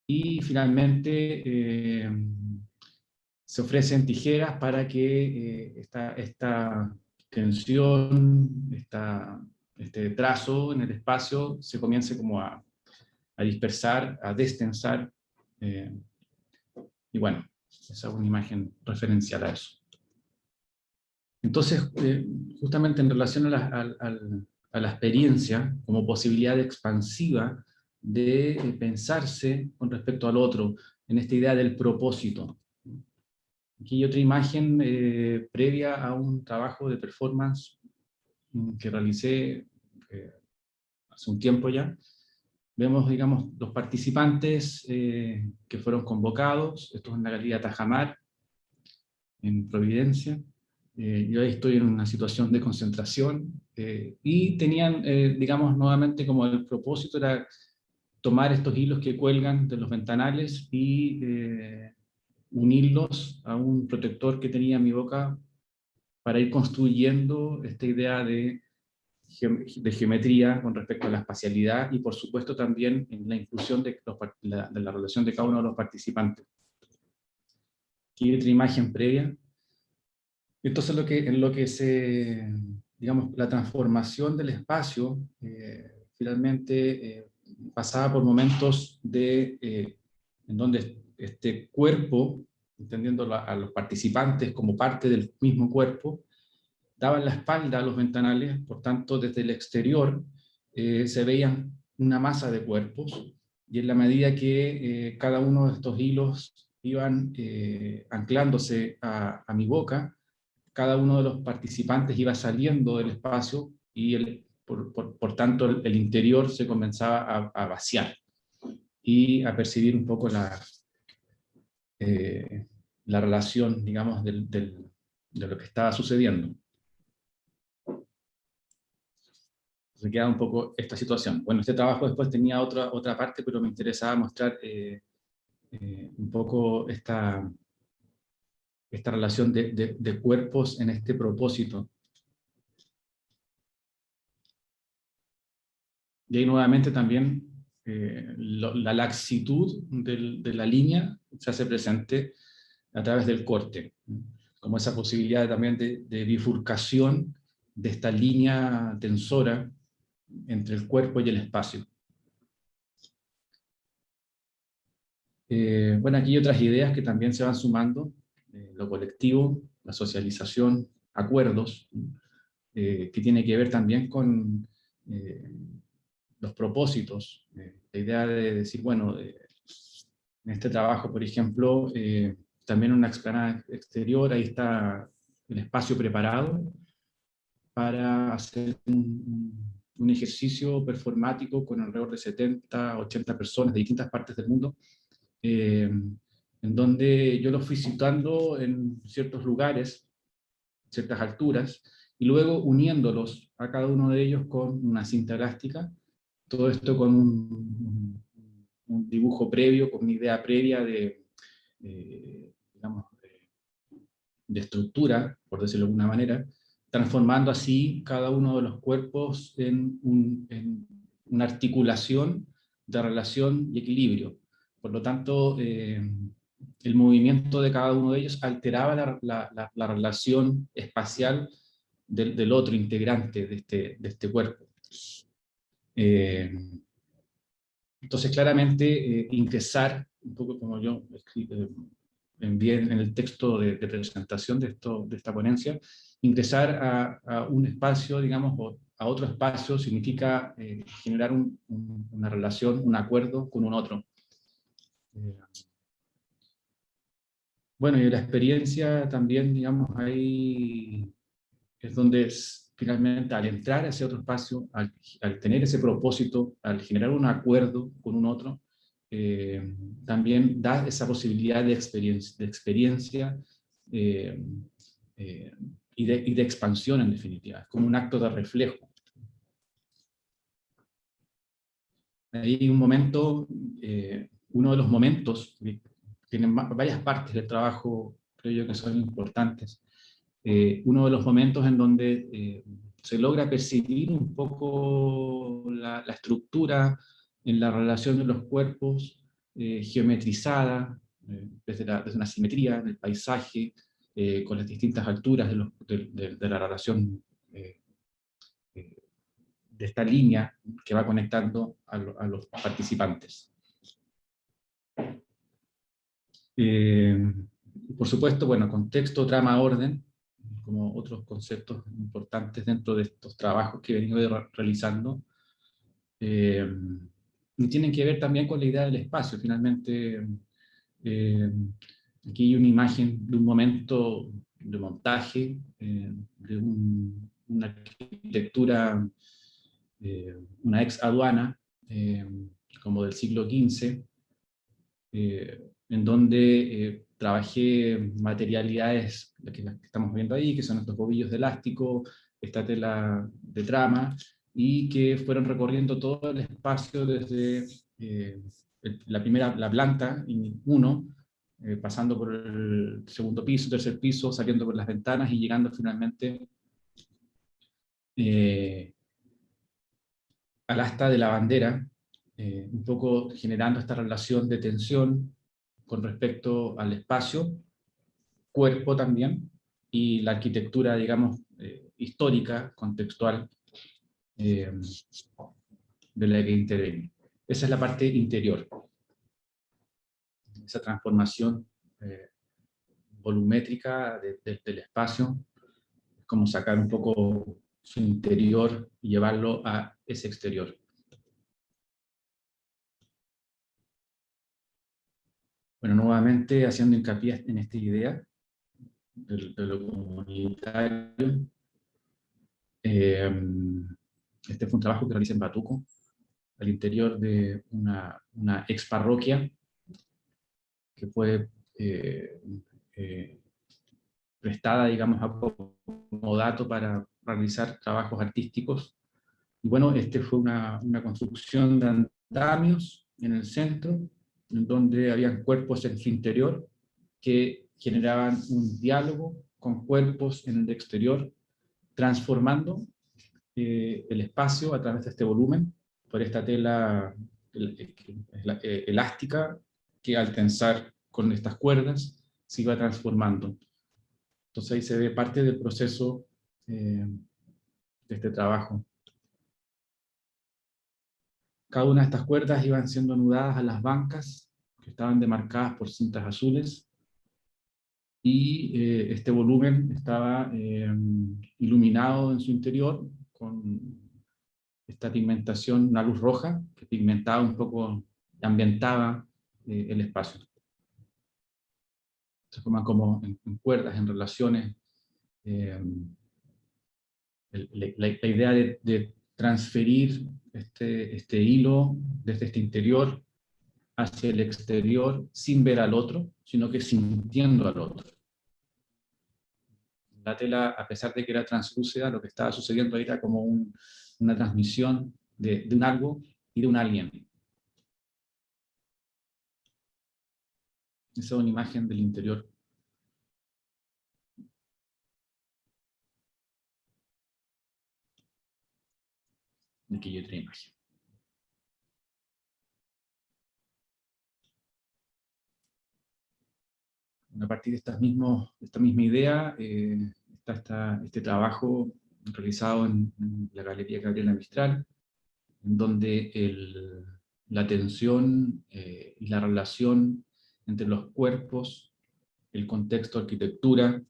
y finalmente se ofrecen tijeras para que esta tensión, este trazo en el espacio se comience como a dispersar, a destensar, y bueno, esa es una imagen referencial a eso. Entonces, justamente en relación a la experiencia como posibilidad expansiva de pensarse con respecto al otro, en esta idea del propósito. Aquí hay otra imagen previa a un trabajo de performance que realicé hace un tiempo ya. Vemos, digamos, los participantes que fueron convocados. Esto es en la Galería Tajamar, en Providencia. Yo ahí estoy en una situación de concentración, y tenían, digamos, nuevamente como el propósito era tomar estos hilos que cuelgan de los ventanales y unirlos a un protector que tenía en mi boca para ir construyendo esta idea de geometría con respecto a la espacialidad y por supuesto también en la inclusión de la relación de cada uno de los participantes. Aquí hay otra imagen previa. Entonces en lo que se, digamos, la transformación del espacio finalmente pasaba por momentos en donde este cuerpo, entendiendo a los participantes como parte del mismo cuerpo, daban la espalda a los ventanales, por tanto desde el exterior se veían una masa de cuerpos, y en la medida que cada uno de estos hilos iban anclándose a mi boca, cada uno de los participantes iba saliendo del espacio y por tanto el interior se comenzaba a vaciar y a percibir un poco la relación, digamos, de lo que estaba sucediendo. Se queda un poco esta situación. Bueno, este trabajo después tenía otra parte, pero me interesaba mostrar un poco esta relación de cuerpos en este propósito. Y ahí nuevamente también la laxitud de la línea se hace presente a través del corte, como esa posibilidad también de bifurcación de esta línea tensora entre el cuerpo y el espacio. Bueno, aquí hay otras ideas que también se van sumando, lo colectivo, la socialización, acuerdos, que tiene que ver también con los propósitos, la idea de decir, bueno, en este trabajo, por ejemplo, también una explanada exterior, ahí está el espacio preparado para hacer un ejercicio performático con alrededor de 70, 80 personas de distintas partes del mundo, en donde yo los fui situando en ciertos lugares, ciertas alturas, y luego uniéndolos a cada uno de ellos con una cinta elástica, todo esto con un dibujo previo, con una idea previa digamos, de estructura, por decirlo de alguna manera, transformando así cada uno de los cuerpos en una articulación de relación y equilibrio. Por lo tanto, el movimiento de cada uno de ellos alteraba la relación espacial del otro integrante de este cuerpo. Entonces, claramente, ingresar, un poco como yo envié en el texto de presentación de esta ponencia, ingresar a un espacio, digamos, o a otro espacio significa generar una relación, un acuerdo con un otro. Bueno, y la experiencia también, digamos, ahí es donde finalmente al entrar a ese otro espacio, al tener ese propósito, al generar un acuerdo con un otro, también da esa posibilidad de experiencia y de expansión en definitiva, como un acto de reflejo. Hay un momento, uno de los momentos, tienen varias partes del trabajo, creo yo que son importantes. Uno de los momentos en donde se logra percibir un poco la estructura en la relación de los cuerpos, geometrizada, desde una simetría del paisaje, con las distintas alturas de la relación de esta línea que va conectando a los participantes. Por supuesto, bueno, contexto, trama, orden, como otros conceptos importantes dentro de estos trabajos que he venido realizando, y tienen que ver también con la idea del espacio. Finalmente, aquí hay una imagen de un momento de montaje, de una arquitectura, una ex aduana, como del siglo XV, en donde trabajé materialidades, las que estamos viendo ahí, que son estos bobillos de elástico, esta tela de trama, y que fueron recorriendo todo el espacio desde la planta 1, pasando por el segundo piso, tercer piso, saliendo por las ventanas y llegando finalmente al asta de la bandera, un poco generando esta relación de tensión con respecto al espacio, cuerpo también, y la arquitectura, digamos, histórica, contextual, de la que interviene. Esa es la parte interior. Esa transformación volumétrica del espacio, como sacar un poco su interior y llevarlo a ese exterior. Bueno, nuevamente haciendo hincapié en esta idea de lo comunitario. Este fue un trabajo que realicé en Batuco, al interior de una ex parroquia, que fue prestada, digamos, a comodato para realizar trabajos artísticos. Y bueno, este fue una construcción de andamios en el centro, en donde habían cuerpos en su interior que generaban un diálogo con cuerpos en el exterior, transformando el espacio a través de este volumen, por esta tela elástica que al tensar con estas cuerdas se iba transformando. Entonces ahí se ve parte del proceso de este trabajo. Cada una de estas cuerdas iban siendo anudadas a las bancas que estaban demarcadas por cintas azules, y este volumen estaba iluminado en su interior con esta pigmentación, una luz roja que pigmentaba un poco, ambientaba el espacio. Se forman como en cuerdas, en relaciones. La idea de transferir este hilo desde este interior hacia el exterior sin ver al otro, sino que sintiendo al otro. La tela, a pesar de que era translúcida, lo que estaba sucediendo era como una transmisión de un algo y de un alguien. Esa es una imagen del interior. De aquella otra imagen. A partir de esta misma idea, está este trabajo realizado en la Galería Gabriela Mistral, en donde la tensión y la relación entre los cuerpos el contexto arquitectura.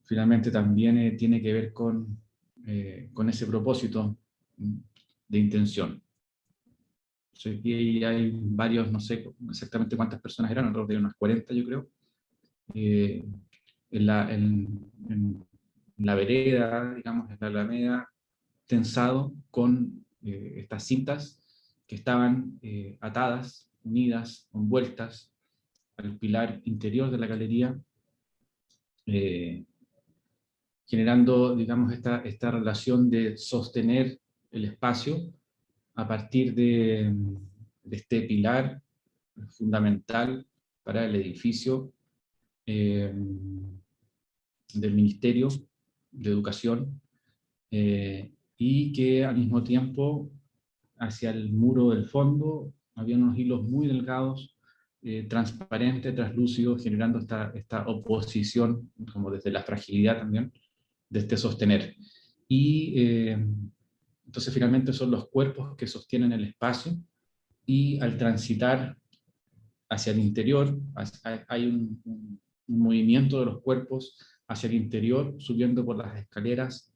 Finalmente también tiene que ver con ese propósito de intención. Aquí hay varios, no sé exactamente cuántas personas eran, alrededor de unas 40 yo creo, en la vereda, digamos, en la alameda, tensado con estas cintas que estaban atadas, unidas, envueltas al pilar interior de la galería, generando, digamos, esta relación de sostener el espacio a partir de este pilar fundamental para el edificio del Ministerio de Educación, y que al mismo tiempo hacia el muro del fondo había unos hilos muy delgados, transparentes, translúcidos, generando esta oposición, como desde la fragilidad también, de este sostener. Y entonces finalmente son los cuerpos que sostienen el espacio, y al transitar hacia el interior, hay un movimiento de los cuerpos hacia el interior, subiendo por las escaleras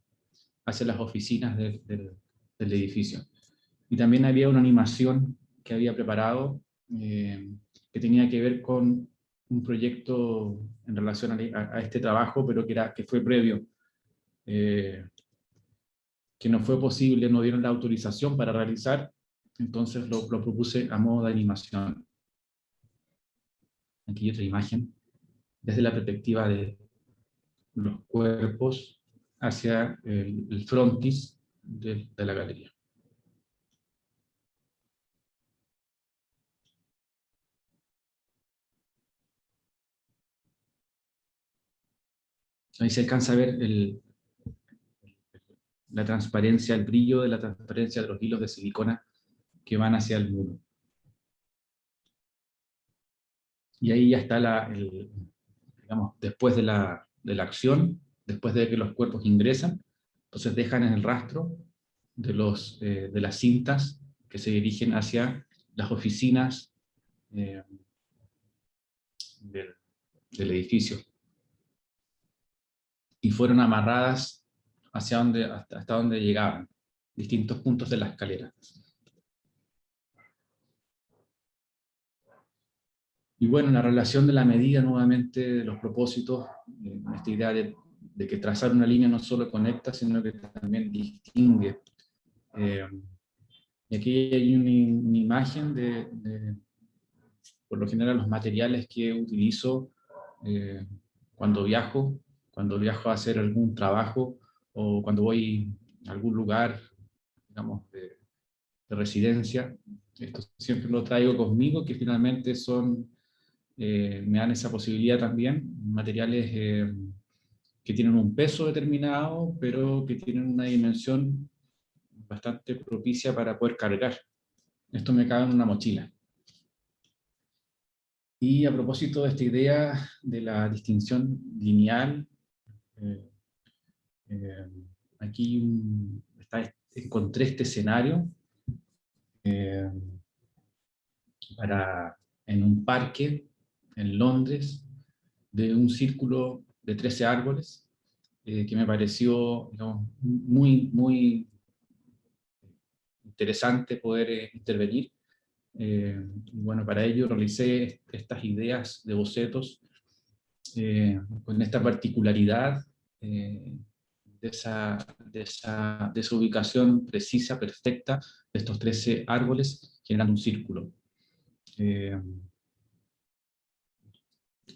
hacia las oficinas del edificio. Y también había una animación que había preparado, que tenía que ver con un proyecto en relación a este trabajo, pero que fue previo, que no fue posible, no dieron la autorización para realizar, entonces lo propuse a modo de animación. Aquí hay otra imagen, desde la perspectiva de los cuerpos hacia el frontis de la galería. Ahí se alcanza a ver la transparencia, el brillo de la transparencia de los hilos de silicona que van hacia el muro. Y ahí ya está digamos, después de la acción, después de que los cuerpos ingresan, entonces dejan en el rastro de las cintas que se dirigen hacia las oficinas del edificio. Y fueron amarradas hasta donde llegaban, distintos puntos de la escalera. Y bueno, la relación de la medida, nuevamente, de los propósitos, esta idea de que trazar una línea no solo conecta, sino que también distingue. Y aquí hay una imagen por lo general, los materiales que utilizo cuando viajo a hacer algún trabajo, o cuando voy a algún lugar, digamos, de residencia. Esto siempre lo traigo conmigo, que finalmente me dan esa posibilidad también, materiales que tienen un peso determinado, pero que tienen una dimensión bastante propicia para poder cargar. Esto me cabe en una mochila. Y a propósito de esta idea de la distinción lineal, aquí encontré este escenario en un parque en Londres, de un círculo de 13 árboles, que me pareció, digamos, muy, muy interesante poder intervenir. Bueno, para ello realicé estas ideas de bocetos con esta particularidad de esa ubicación precisa, perfecta, de estos 13 árboles generando un círculo.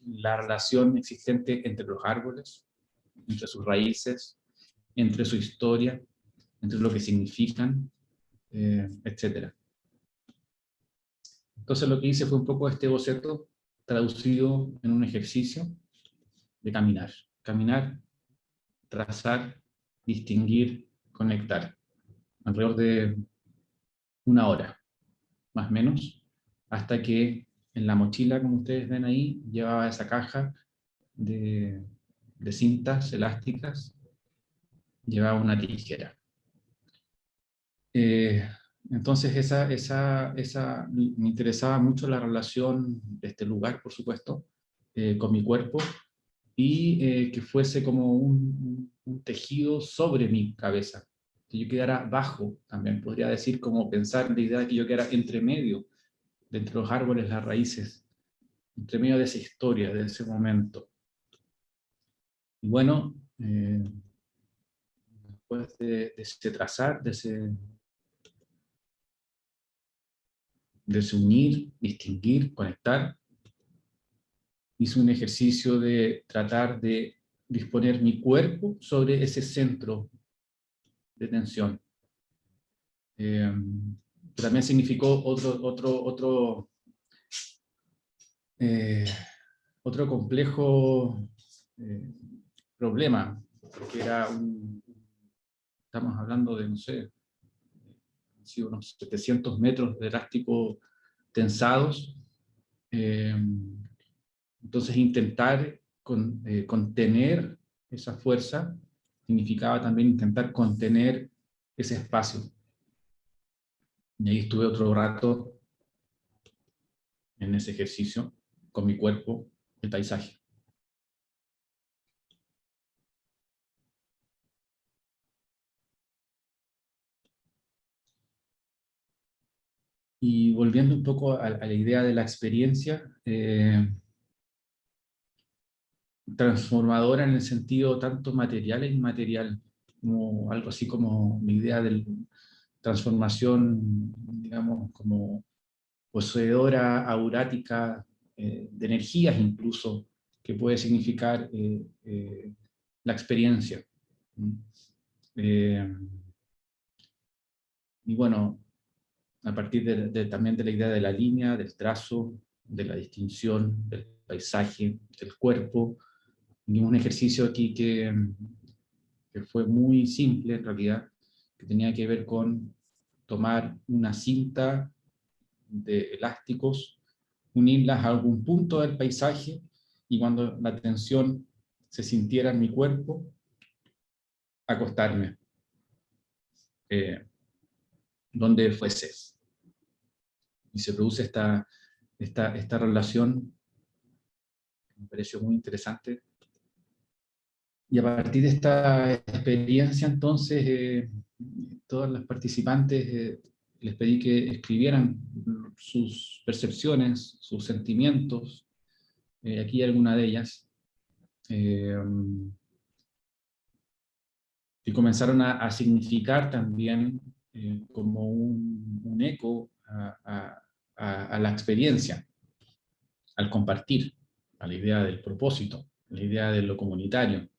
La relación existente entre los árboles, entre sus raíces, entre su historia, entre lo que significan, etc. Entonces lo que hice fue un poco este boceto traducido en un ejercicio de caminar. Caminar, trazar, distinguir, conectar. Alrededor de 1 hora, más o menos, hasta que en la mochila, como ustedes ven ahí, llevaba esa caja de cintas elásticas, llevaba una tijera. Entonces me interesaba mucho la relación de este lugar, por supuesto, con mi cuerpo, y que fuese como un tejido sobre mi cabeza, que yo quedara bajo, también podría decir, como pensar la idea de que yo quedara entre medio, de entre los árboles, las raíces, entre medio de esa historia, de ese momento. Y bueno, después de ese trazar, de ese unir, distinguir, conectar, hice un ejercicio de tratar de disponer mi cuerpo sobre ese centro de tensión. También significó otro complejo problema, porque estamos hablando de, no sé, han sido unos 700 metros de elástico tensados. Entonces intentar contener esa fuerza significaba también intentar contener ese espacio. Y ahí estuve otro rato en ese ejercicio con mi cuerpo, el paisaje. Y volviendo un poco a la idea de la experiencia, transformadora en el sentido tanto material e inmaterial, como algo así como mi idea de transformación, digamos, como poseedora aurática de energías incluso, que puede significar la experiencia. Y bueno, a partir también de la idea de la línea, del trazo, de la distinción, del paisaje, del cuerpo, y un ejercicio aquí que fue muy simple en realidad, que tenía que ver con tomar una cinta de elásticos, unirlas a algún punto del paisaje, y cuando la tensión se sintiera en mi cuerpo, acostarme donde fuese. Y se produce esta relación que me pareció muy interesante. Y a partir de esta experiencia, entonces, todas las participantes les pedí que escribieran sus percepciones, sus sentimientos. Aquí hay alguna de ellas. Y comenzaron a significar también como un eco a la experiencia, al compartir, a la idea del propósito, a la idea de lo comunitario.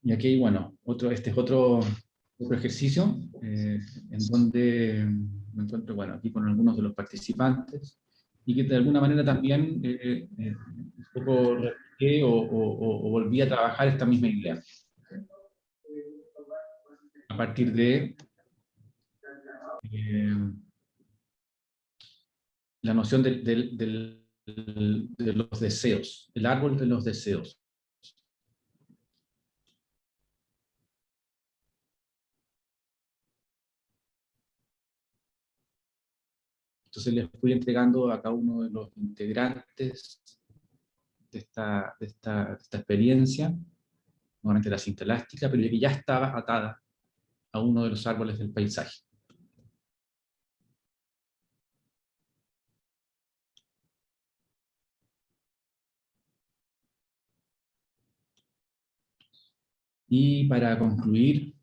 Y aquí, bueno, este es otro ejercicio en donde me encuentro, bueno, aquí con algunos de los participantes, y que de alguna manera también un poco repliqué o volví a trabajar esta misma idea. A partir de la noción de los deseos, el árbol de los deseos. Entonces les fui entregando a cada uno de los integrantes de esta experiencia, nuevamente la cinta elástica, pero que ya estaba atada a uno de los árboles del paisaje. Y para concluir,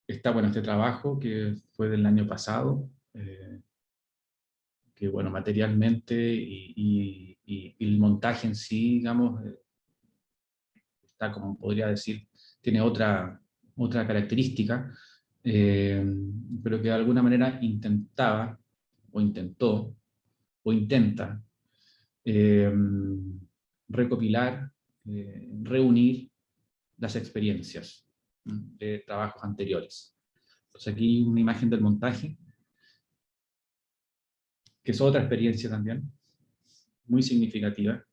está este trabajo que fue del año pasado, que bueno, materialmente y el montaje en sí, digamos, está como podría decir, tiene otra característica, pero que de alguna manera intentaba, o intentó, o intenta recopilar, reunir las experiencias de trabajos anteriores. Entonces aquí una imagen del montaje, que es otra experiencia también, muy significativa,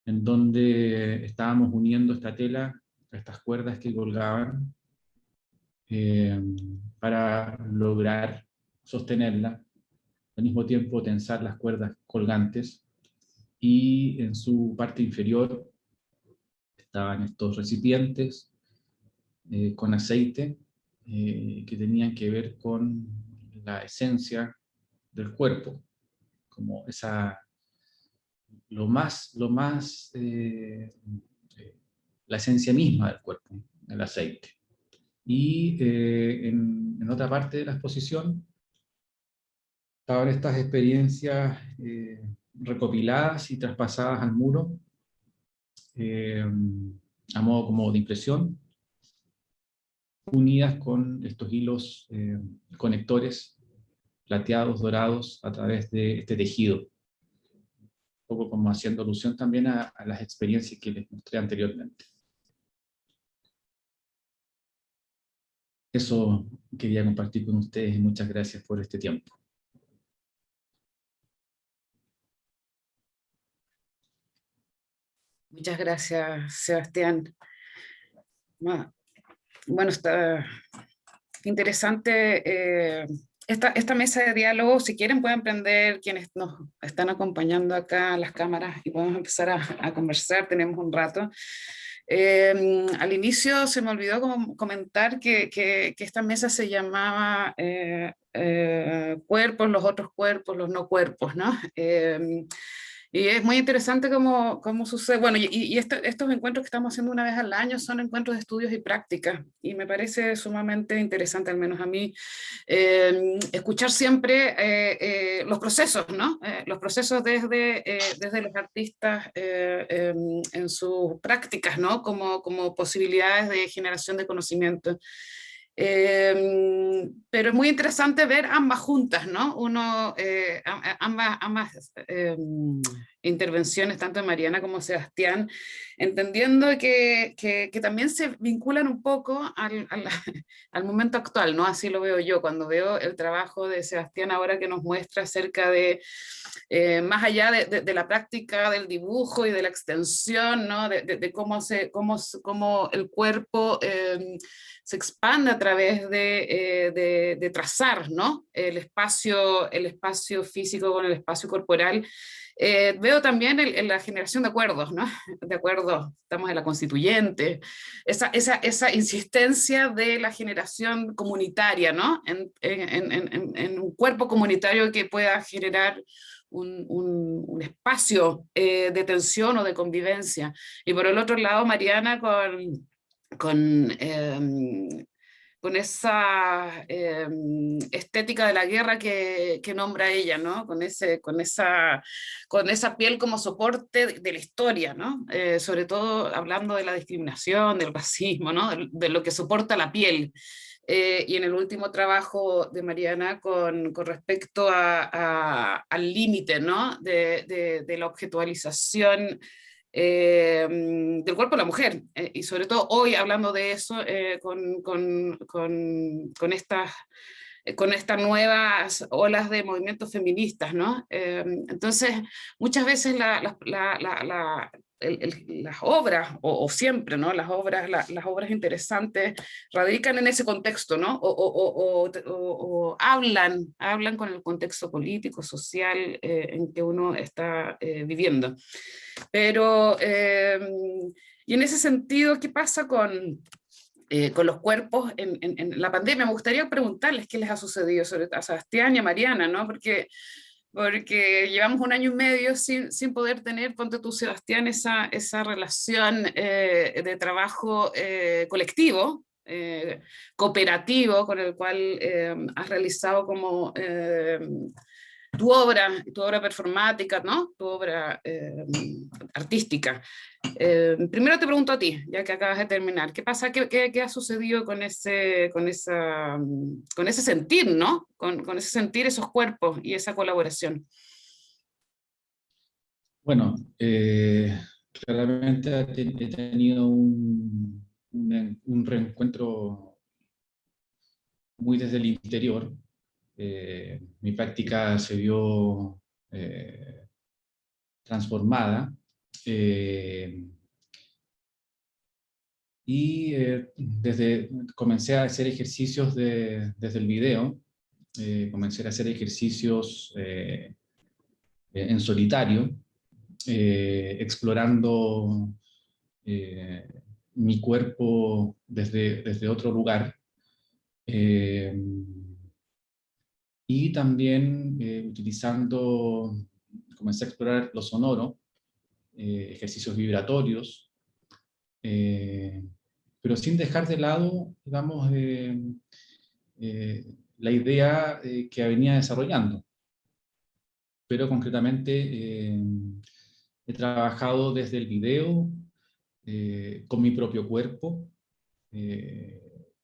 en donde estábamos uniendo esta tela, estas cuerdas que colgaban, para lograr sostenerla, al mismo tiempo tensar las cuerdas colgantes, y en su parte inferior estaban estos recipientes con aceite, que tenían que ver con la esencia del cuerpo, como la esencia misma del cuerpo, el aceite. Y en otra parte de la exposición estaban estas experiencias recopiladas y traspasadas al muro, a modo como de impresión, unidas con estos hilos conectores plateados, dorados, a través de este tejido. Un poco como haciendo alusión también a las experiencias que les mostré anteriormente. Eso quería compartir con ustedes, y muchas gracias por este tiempo. Muchas gracias, Sebastián. Bueno, está interesante esta mesa de diálogo. Si quieren pueden prender quienes nos están acompañando acá en las cámaras y podemos empezar a conversar, tenemos un rato. Al inicio se me olvidó comentar que esta mesa se llamaba cuerpos, los otros cuerpos, los no cuerpos, ¿no? Y es muy interesante cómo sucede. Bueno, estos encuentros que estamos haciendo una vez al año son encuentros de estudios y prácticas, y me parece sumamente interesante, al menos a mí, escuchar siempre los procesos, ¿no? Los procesos desde los artistas en sus prácticas, ¿no? Como posibilidades de generación de conocimiento. Pero es muy interesante ver ambas juntas, ¿no? Ambas intervenciones, tanto de Mariana como Sebastián, entendiendo que también se vinculan un poco al momento actual, ¿no? Así lo veo yo, cuando veo el trabajo de Sebastián ahora, que nos muestra acerca de, más allá de la práctica del dibujo y de la extensión, ¿no? De cómo el cuerpo se expande a través de trazar, ¿no? El espacio físico con el espacio corporal. Veo también en la generación de acuerdos, ¿no? De acuerdos, estamos en la constituyente, esa insistencia de la generación comunitaria, ¿no? En un cuerpo comunitario que pueda generar un espacio de tensión o de convivencia. Y por el otro lado, Mariana con esa estética de la guerra que nombra ella, ¿no? Con esa piel como soporte de la historia, ¿no? Sobre todo hablando de la discriminación, del racismo, ¿no? De lo que soporta la piel. Y en el último trabajo de Mariana con respecto al límite, ¿no? de la objetualización del cuerpo de la mujer, y sobre todo hoy hablando de eso con estas nuevas olas de movimientos feministas, ¿no? Entonces, muchas veces las obras, o siempre, ¿no? Las obras interesantes radican en ese contexto, ¿no? O hablan con el contexto político, social en que uno está viviendo. Pero, y en ese sentido, ¿qué pasa con los cuerpos en la pandemia? Me gustaría preguntarles qué les ha sucedido, sobre todo a Sebastián y a Mariana, ¿no? Porque llevamos 1 año y medio sin poder tener, ponte tú, Sebastián, esa relación de trabajo colectivo, cooperativo, con el cual has realizado como tu obra performática, ¿no? Tu obra artística. Primero te pregunto a ti, ya que acabas de terminar, ¿qué pasa? ¿Qué ha sucedido con ese sentir, ¿no? Con ese sentir, esos cuerpos y esa colaboración? Bueno, claramente he tenido un reencuentro muy desde el interior. Mi práctica se vio transformada Comencé a hacer ejercicios desde el video, comencé a hacer ejercicios en solitario, explorando mi cuerpo desde otro lugar. Y también comencé a explorar lo sonoro, ejercicios vibratorios, pero sin dejar de lado, digamos, la idea que venía desarrollando. Pero concretamente he trabajado desde el video, con mi propio cuerpo,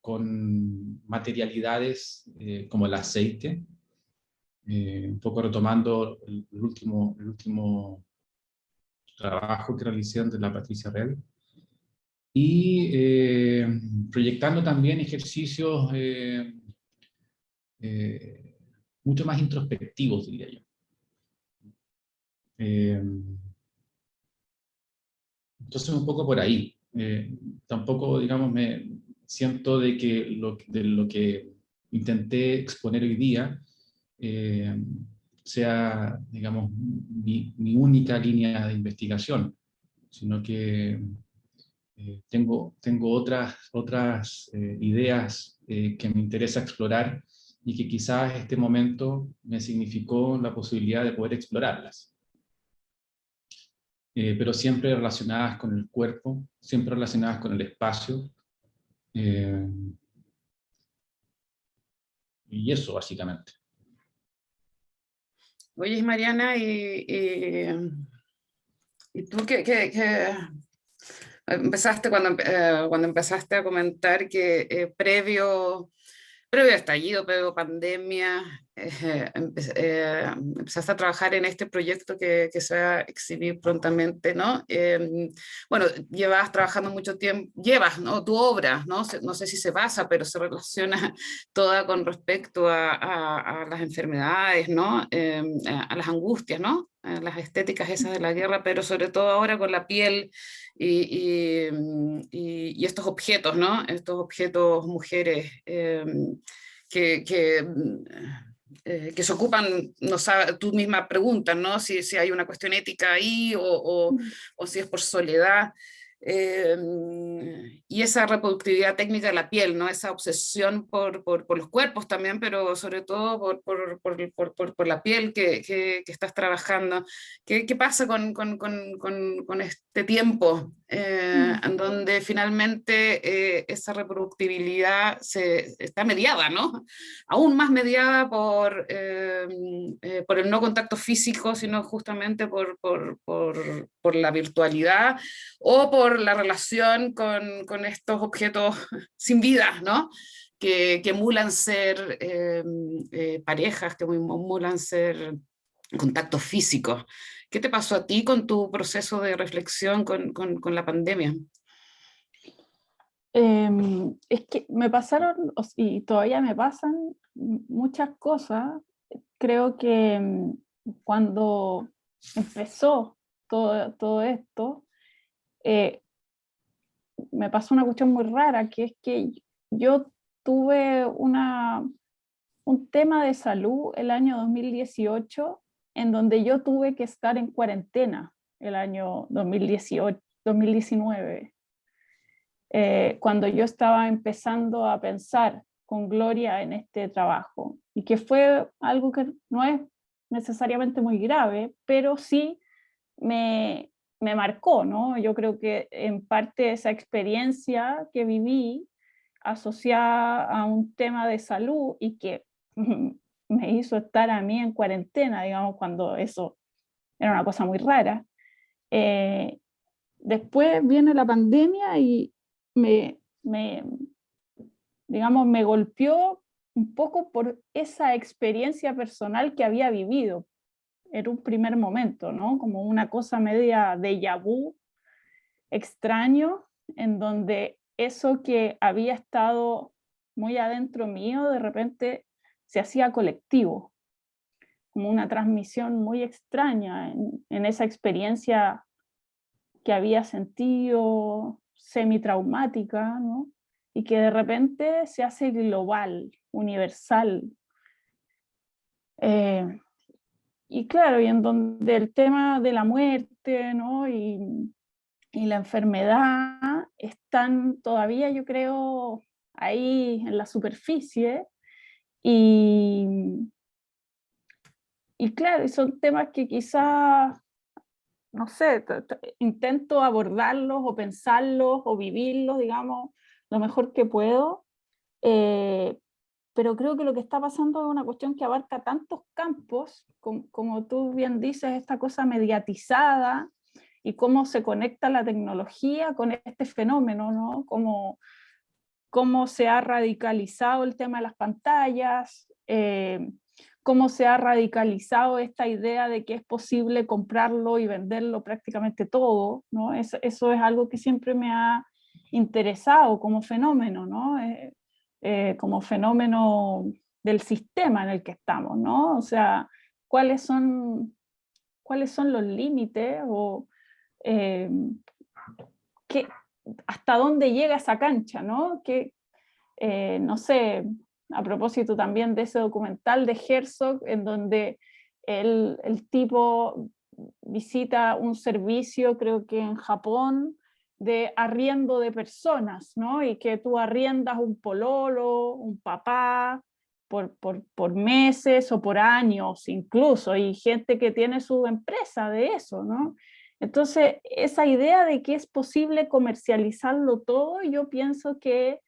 con materialidades como el aceite, un poco retomando el último trabajo que realicé de la Patricia Real, y proyectando también ejercicios mucho más introspectivos, diría yo. Entonces un poco por ahí. Tampoco, digamos, me siento de que lo que intenté exponer hoy día sea, digamos, mi única línea de investigación, sino que tengo otras ideas que me interesa explorar y que quizás este momento me significó la posibilidad de poder explorarlas. Pero siempre relacionadas con el cuerpo, siempre relacionadas con el espacio. Y eso, básicamente. Oye, Mariana, ¿y tú qué empezaste cuando empezaste a comentar que previo estallido, previo pandemia, empezaste a trabajar en este proyecto que se va a exhibir prontamente, ¿no? Bueno, llevas trabajando mucho tiempo, ¿no? Tu obra, ¿no? No sé si se basa, pero se relaciona toda con respecto a las enfermedades, ¿no? A las angustias, ¿no? A las estéticas esas de la guerra, pero sobre todo ahora con la piel y estos objetos, ¿no? Estos objetos mujeres que se ocupan, no sabe, tú misma preguntas, ¿no? Si hay una cuestión ética ahí o si es por soledad. Y esa reproductividad técnica de la piel, ¿no? Esa obsesión por los cuerpos también, pero sobre todo por la piel que estás trabajando. ¿Qué pasa con este tiempo en donde finalmente esa reproductibilidad está mediada, ¿no? Aún más mediada por el no contacto físico, sino justamente por la virtualidad o por la relación con estos objetos sin vida, ¿no? Que emulan ser parejas, que emulan ser contactos físicos. ¿Qué te pasó a ti con tu proceso de reflexión con la pandemia? Es que me pasaron, y todavía me pasan muchas cosas. Creo que cuando empezó todo esto, me pasó una cuestión muy rara, que es que yo tuve un tema de salud el año 2018, en donde yo tuve que estar en cuarentena el año 2019, cuando yo estaba empezando a pensar con Gloria en este trabajo, y que fue algo que no es necesariamente muy grave, pero sí me marcó, ¿no? Yo creo que en parte esa experiencia que viví asociada a un tema de salud y que me hizo estar a mí en cuarentena, digamos, cuando eso era una cosa muy rara. Después viene la pandemia y digamos, me golpeó un poco por esa experiencia personal que había vivido en un primer momento, ¿no? Como una cosa media déjà vu, extraño, en donde eso que había estado muy adentro mío, de repente se hacía colectivo, como una transmisión muy extraña en esa experiencia que había sentido semi-traumática, ¿no? Y que de repente se hace global, universal. Y claro, y en donde el tema de la muerte, ¿no? y la enfermedad están todavía, yo creo, ahí en la superficie, y claro, y son temas que quizás, no sé, intento abordarlos o pensarlos o vivirlos, digamos, lo mejor que puedo, pero creo que lo que está pasando es una cuestión que abarca tantos campos, como tú bien dices, esta cosa mediatizada, y cómo se conecta la tecnología con este fenómeno, ¿no? Cómo se ha radicalizado el tema de las pantallas, cómo se ha radicalizado esta idea de que es posible comprarlo y venderlo prácticamente todo, ¿no? Eso es algo que siempre me ha interesado como fenómeno, ¿no? Como fenómeno del sistema en el que estamos, ¿no? O sea, ¿cuáles son los límites o qué, hasta dónde llega esa cancha, ¿no? Que, no sé, a propósito también de ese documental de Herzog, en donde el tipo visita un servicio, creo que en Japón, de arriendo de personas, ¿no? Y que tú arriendas un pololo, un papá, por meses o por años incluso, y gente que tiene su empresa de eso, ¿no? Entonces, esa idea de que es posible comercializarlo todo, yo pienso que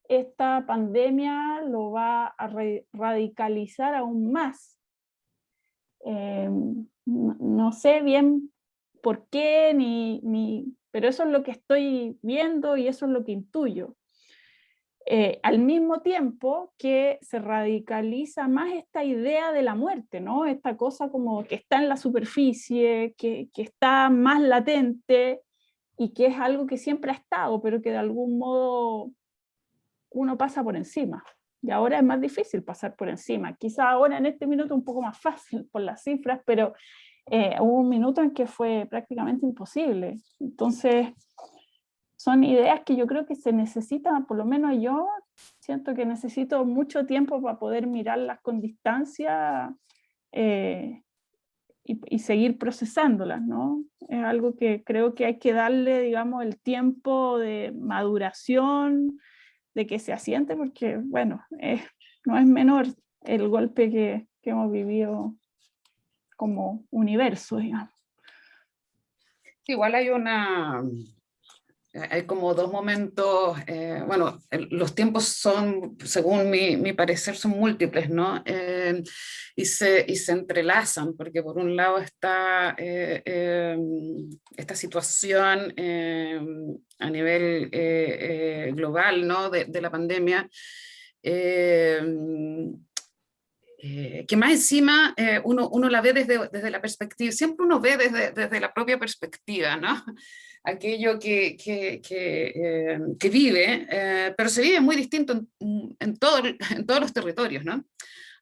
esta pandemia lo va a radicalizar aún más. No sé bien por qué, pero eso es lo que estoy viendo y eso es lo que intuyo. Al mismo tiempo que se radicaliza más esta idea de la muerte, ¿no? Esta cosa como que está en la superficie, que está más latente y que es algo que siempre ha estado, pero que de algún modo uno pasa por encima. Y ahora es más difícil pasar por encima. Quizá ahora en este minuto un poco más fácil por las cifras, pero hubo un minuto en que fue prácticamente imposible. Entonces, son ideas que yo creo que se necesitan, por lo menos yo siento que necesito mucho tiempo para poder mirarlas con distancia y seguir procesándolas, ¿no? Es algo que creo que hay que darle, digamos, el tiempo de maduración, de que se asiente, porque, bueno, no es menor el golpe que hemos vivido como universo, digamos. Igual hay como dos momentos, bueno, los tiempos son, según mi parecer, son múltiples, ¿no? Y se entrelazan, porque por un lado está esta situación a nivel global, ¿no? De la pandemia, que más encima uno la ve desde la perspectiva, siempre uno ve desde la propia perspectiva, ¿no? Aquello que vive, pero se vive muy distinto en todos los territorios, ¿no?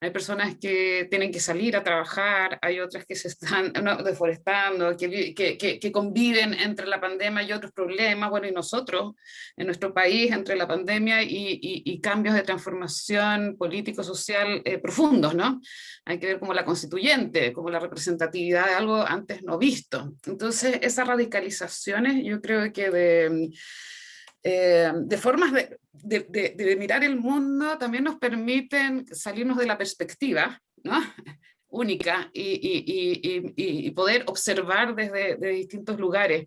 Hay personas que tienen que salir a trabajar, hay otras que se están deforestando, que conviven entre la pandemia y otros problemas, bueno, y nosotros en nuestro país entre la pandemia y cambios de transformación político-social profundos, ¿no? Hay que ver como la constituyente, como la representatividad de algo antes no visto. Entonces, esas radicalizaciones yo creo que de formas de mirar el mundo también nos permiten salirnos de la perspectiva, ¿no? Única y poder observar desde distintos lugares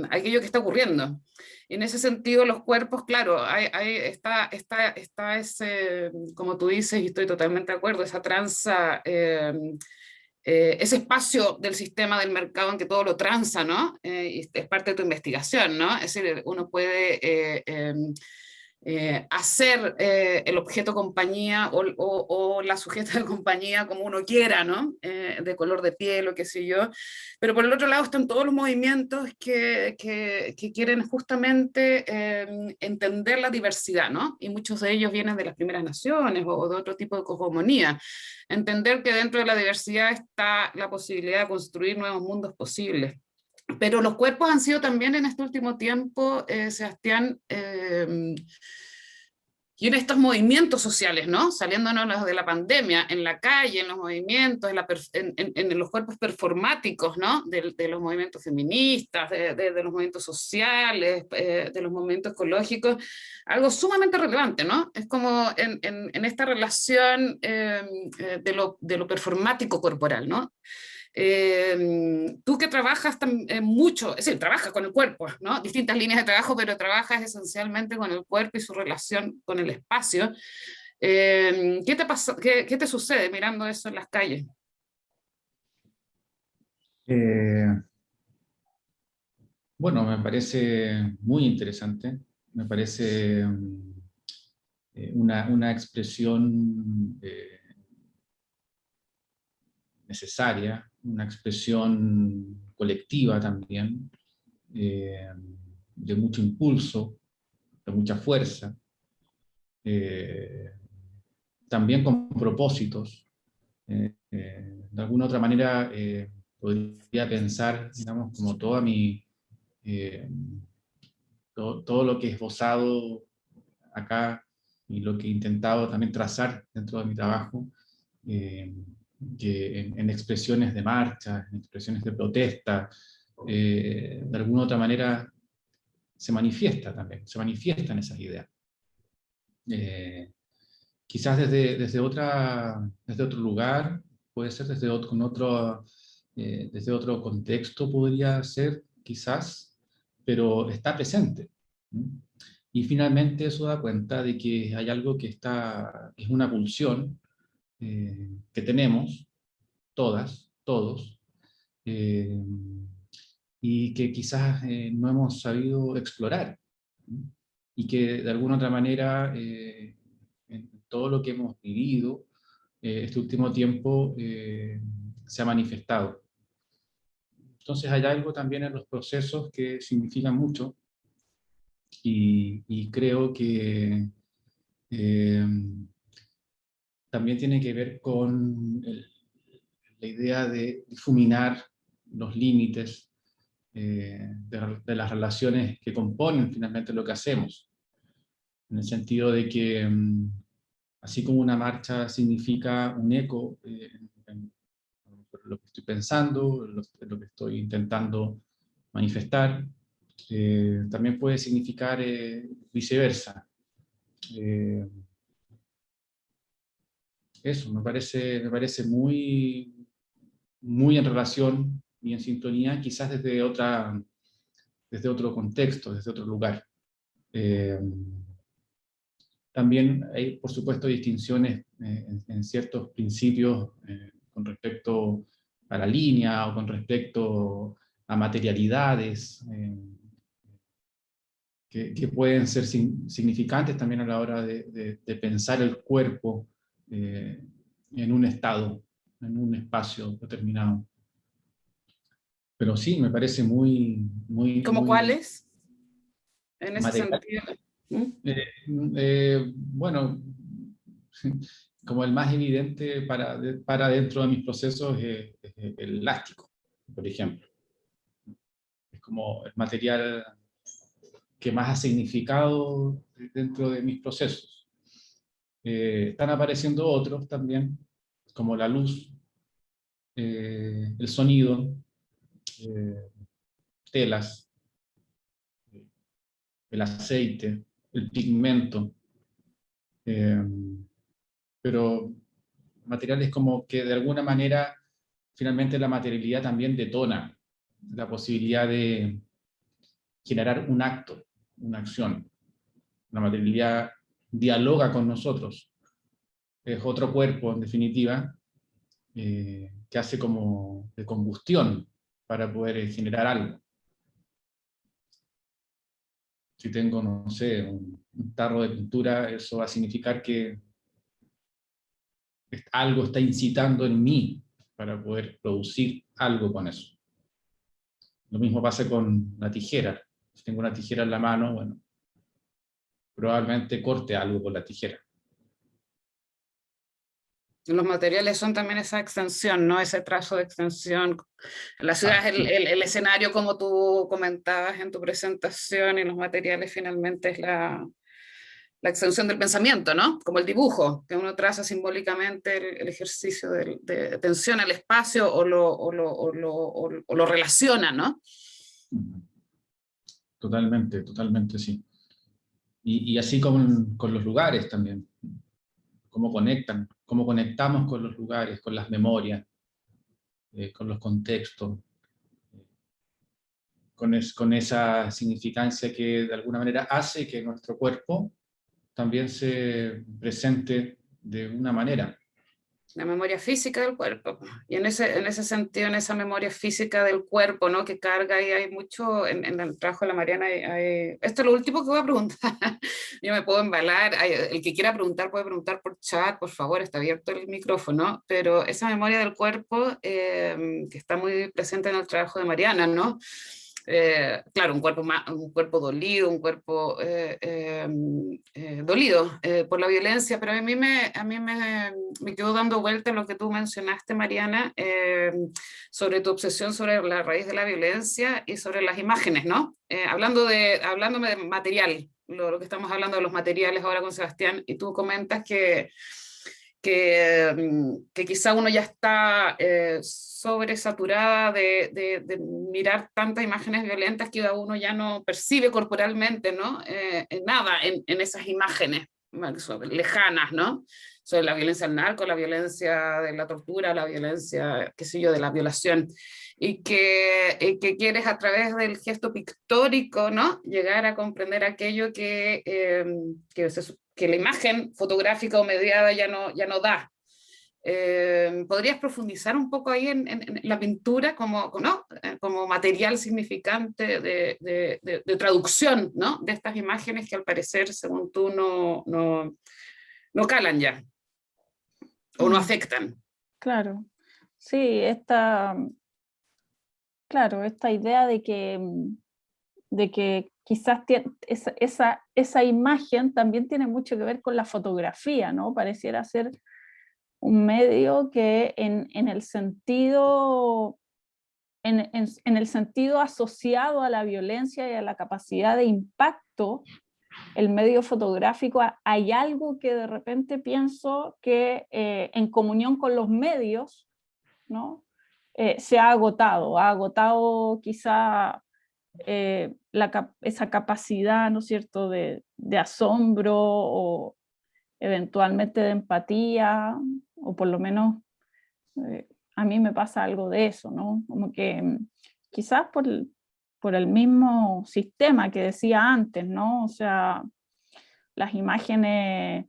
aquello que está ocurriendo. En ese sentido, los cuerpos, claro, está ese, como tú dices, y estoy totalmente de acuerdo, esa tranza, ese espacio del sistema del mercado en que todo lo tranza, ¿no? Y es parte de tu investigación, ¿no? Es decir, uno puede hacer el objeto compañía o la sujeta de compañía como uno quiera, ¿no? De color de piel o qué sé yo. Pero por el otro lado están todos los movimientos que quieren justamente entender la diversidad, ¿no? Y muchos de ellos vienen de las primeras naciones o de otro tipo de cogomonía. Entender que dentro de la diversidad está la posibilidad de construir nuevos mundos posibles. Pero los cuerpos han sido también en este último tiempo, Sebastián, y en estos movimientos sociales, ¿no? Saliéndonos de la pandemia, en la calle, en los movimientos, en los cuerpos performáticos, ¿no? De los movimientos feministas, de los movimientos sociales, de los movimientos ecológicos, algo sumamente relevante, ¿no? Es como en esta relación de lo performático corporal, ¿no? Tú que trabajas mucho, es decir, trabajas con el cuerpo, ¿no? Distintas líneas de trabajo, pero trabajas esencialmente con el cuerpo y su relación con el espacio. ¿Qué te pasa, qué te sucede mirando eso en las calles? Bueno, me parece muy interesante, me parece una expresión necesaria, una expresión colectiva también, de mucho impulso, de mucha fuerza, también con propósitos. De alguna otra manera podría pensar, digamos, como toda mi, todo lo que he esbozado acá y lo que he intentado también trazar dentro de mi trabajo, que en expresiones de marcha, en expresiones de protesta, de alguna otra manera se manifiesta también, se manifiestan esas ideas. Quizás desde otro lugar, puede ser desde otro contexto podría ser, quizás, pero está presente. Y finalmente eso da cuenta de que hay algo que es una pulsión que tenemos, todas, todos, eh, y que quizás no hemos sabido explorar, y que de alguna otra manera en todo lo que hemos vivido este último tiempo se ha manifestado. Entonces hay algo también en los procesos que significan mucho, y creo que también tiene que ver con la idea de difuminar los límites de las relaciones que componen finalmente lo que hacemos, en el sentido de que así como una marcha significa un eco en lo que estoy pensando, en lo que estoy intentando manifestar, también puede significar viceversa. Eso me parece muy, muy en relación y en sintonía, quizás desde otro contexto, desde otro lugar. También hay, por supuesto, distinciones en ciertos principios con respecto a la línea o con respecto a materialidades que pueden ser significantes también a la hora de pensar el cuerpo en un estado, en un espacio determinado. Pero sí, me parece muy, muy, ¿Cómo muy cuáles? En ese material. sentido. Bueno, como el más evidente para dentro de mis procesos es el elástico, por ejemplo. Es como el material que más ha significado dentro de mis procesos. Están apareciendo otros también, como la luz, el sonido, telas, el aceite, el pigmento, pero materiales como que de alguna manera finalmente la materialidad también detona la posibilidad de generar un acto, una acción. La materialidad dialoga con nosotros, es otro cuerpo en definitiva, que hace como de combustión para poder generar algo. Si tengo, no sé, un tarro de pintura, eso va a significar que algo está incitando en mí para poder producir algo con eso. Lo mismo pasa con la tijera. Si tengo una tijera en la mano, bueno, probablemente corte algo con la tijera. Los materiales son también esa extensión, ¿no? Ese trazo de extensión. La ciudad es el escenario, como tú comentabas en tu presentación, y los materiales finalmente es la extensión del pensamiento, ¿no? Como el dibujo, que uno traza simbólicamente el ejercicio de atención al espacio o lo relaciona, ¿no? Totalmente, totalmente, sí. Y así con los lugares también. Cómo conectamos con los lugares, con las memorias, con los contextos, con esa significancia que de alguna manera hace que nuestro cuerpo también se presente de una manera. La memoria física del cuerpo. Y en ese sentido, en esa memoria física del cuerpo, ¿no? Que carga, y hay mucho, en el trabajo de la Mariana, esto es lo último que voy a preguntar. Yo me puedo embalar, el que quiera preguntar puede preguntar por chat, por favor, está abierto el micrófono, pero esa memoria del cuerpo, que está muy presente en el trabajo de Mariana, ¿no? Claro, un cuerpo dolido, un cuerpo dolido por la violencia, pero a mí me quedó dando vuelta lo que tú mencionaste, Mariana, sobre tu obsesión sobre la raíz de la violencia y sobre las imágenes, ¿no? Hablándome de material, lo que estamos hablando de los materiales ahora con Sebastián, y tú comentas que quizá uno ya está sobresaturada de mirar tantas imágenes violentas que uno ya no percibe corporalmente, ¿no? Nada en esas imágenes lejanas, ¿no? Sobre la violencia del narco, la violencia de la tortura, la violencia, qué sé yo, de la violación, y que quieres a través del gesto pictórico, ¿no? Llegar a comprender aquello que la imagen fotográfica o mediada ya no da. ¿Podrías profundizar un poco ahí en la pintura como, ¿no? Como material significante de traducción, ¿no? De estas imágenes que al parecer, según tú, no calan ya o no afectan? Claro, sí, claro, esta idea de que quizás esa imagen también tiene mucho que ver con la fotografía, ¿no? Pareciera ser un medio que en el sentido asociado a la violencia y a la capacidad de impacto, el medio fotográfico, hay algo que de repente pienso que en comunión con los medios, ¿no? Se ha agotado quizá esa capacidad, ¿no es cierto?, de asombro o eventualmente de empatía, o por lo menos a mí me pasa algo de eso, ¿no? Como que quizás por el mismo sistema que decía antes, ¿no? O sea, las imágenes,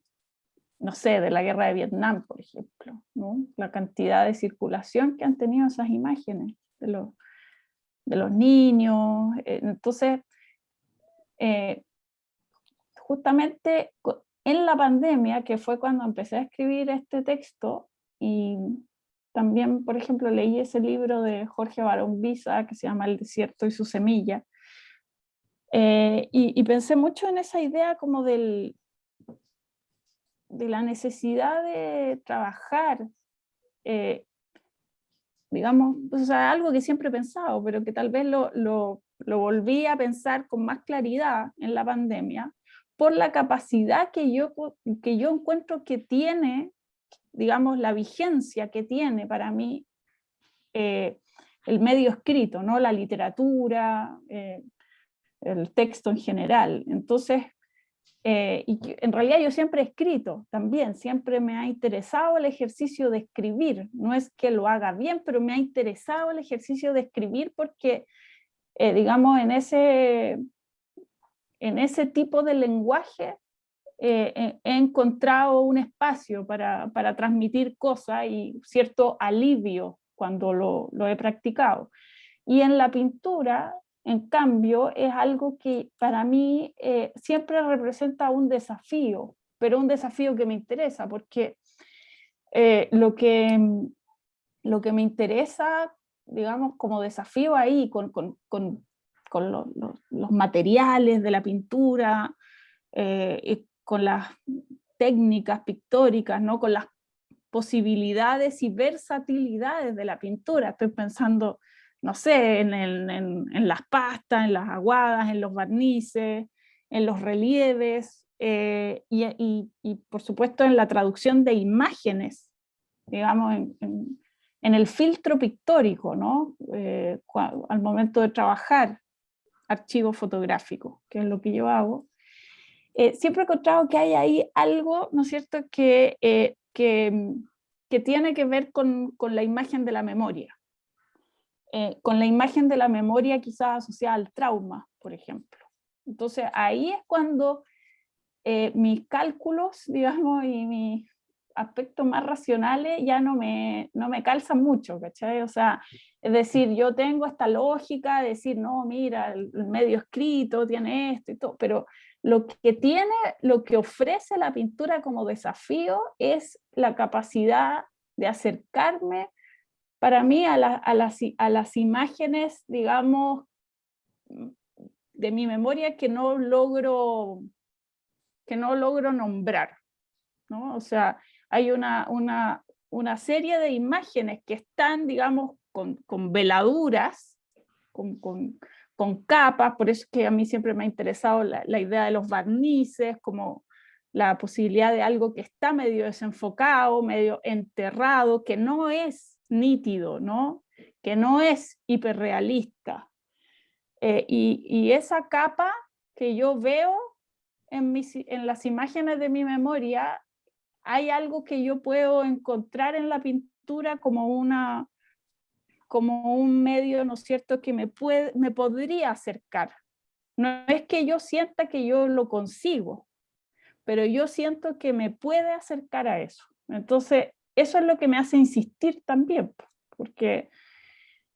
no sé, de la guerra de Vietnam, por ejemplo, ¿no? La cantidad de circulación que han tenido esas imágenes de los niños. Entonces, justamente en la pandemia, que fue cuando empecé a escribir este texto, y también, por ejemplo, leí ese libro de Jorge Barón Visa que se llama El desierto y su semilla, y pensé mucho en esa idea como de la necesidad de trabajar, digamos, o sea, algo que siempre he pensado, pero que tal vez lo volví a pensar con más claridad en la pandemia, por la capacidad que yo encuentro que tiene, digamos, la vigencia que tiene para mí el medio escrito, ¿no? La literatura, el texto en general. Entonces, y en realidad yo siempre he escrito también, siempre me ha interesado el ejercicio de escribir, no es que lo haga bien, pero me ha interesado el ejercicio de escribir porque, digamos, en ese tipo de lenguaje he encontrado un espacio para transmitir cosas y cierto alivio cuando lo he practicado. Y en la pintura, en cambio, es algo que para mí siempre representa un desafío, pero un desafío que me interesa, porque lo que me interesa, digamos, como desafío ahí, con los materiales de la pintura, y con las técnicas pictóricas, ¿no? Con las posibilidades y versatilidades de la pintura. Estoy pensando, no sé, en las pastas, en las aguadas, en los barnices, en los relieves, y por supuesto en la traducción de imágenes, digamos, en el filtro pictórico, ¿no? Al momento de trabajar archivo fotográfico, que es lo que yo hago. Siempre he encontrado que hay ahí algo, ¿no es cierto?, que tiene que ver con la imagen de la memoria. Con la imagen de la memoria quizás asociada al trauma, por ejemplo. Entonces ahí es cuando mis cálculos, digamos, y mis aspectos más racionales ya no me calzan mucho, ¿cachai? O sea, es decir, yo tengo esta lógica de decir, no, mira, el medio escrito tiene esto y todo, pero lo que ofrece la pintura como desafío es la capacidad de acercarme, para mí, a las imágenes, digamos, de mi memoria que no logro nombrar, ¿no? O sea, hay una serie de imágenes que están, digamos, con veladuras, con capas. Por eso es que a mí siempre me ha interesado la idea de los barnices, como la posibilidad de algo que está medio desenfocado, medio enterrado, que no es nítido, ¿no? Que no es hiperrealista. Y esa capa que yo veo en las imágenes de mi memoria, hay algo que yo puedo encontrar en la pintura como un medio, ¿no es cierto?, que me podría acercar. No es que yo sienta que yo lo consigo, pero yo siento que me puede acercar a eso. Entonces, eso es lo que me hace insistir también, porque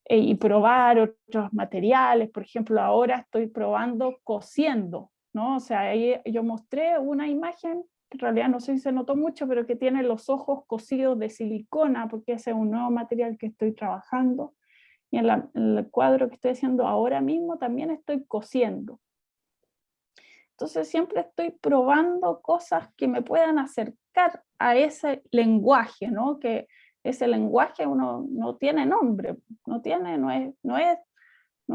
y probar otros materiales. Por ejemplo, ahora estoy probando cosiendo, ¿no? O sea, ahí yo mostré una imagen, que en realidad no sé si se notó mucho, pero que tiene los ojos cosidos de silicona, porque ese es un nuevo material que estoy trabajando. Y en el cuadro que estoy haciendo ahora mismo también estoy cosiendo. Entonces siempre estoy probando cosas que me puedan acercar a ese lenguaje, ¿no? Que ese lenguaje no tiene nombre, no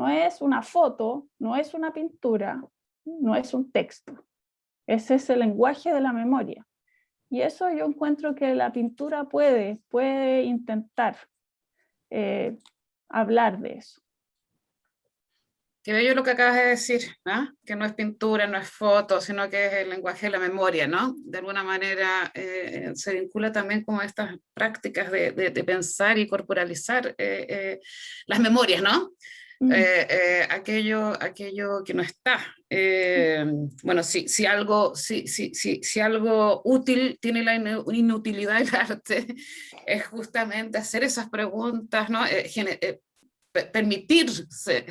es una foto, no es una pintura, no es un texto. Es ese lenguaje de la memoria. Y eso yo encuentro que la pintura puede intentar hablar de eso. Qué bello lo que acabas de decir, ¿no? Que no es pintura, no es foto, sino que es el lenguaje de la memoria, ¿no? De alguna manera se vincula también con estas prácticas de pensar y corporalizar las memorias, ¿no? Aquello que no está. Bueno, si algo útil tiene la inutilidad del arte, es justamente hacer esas preguntas, ¿no? Permitirse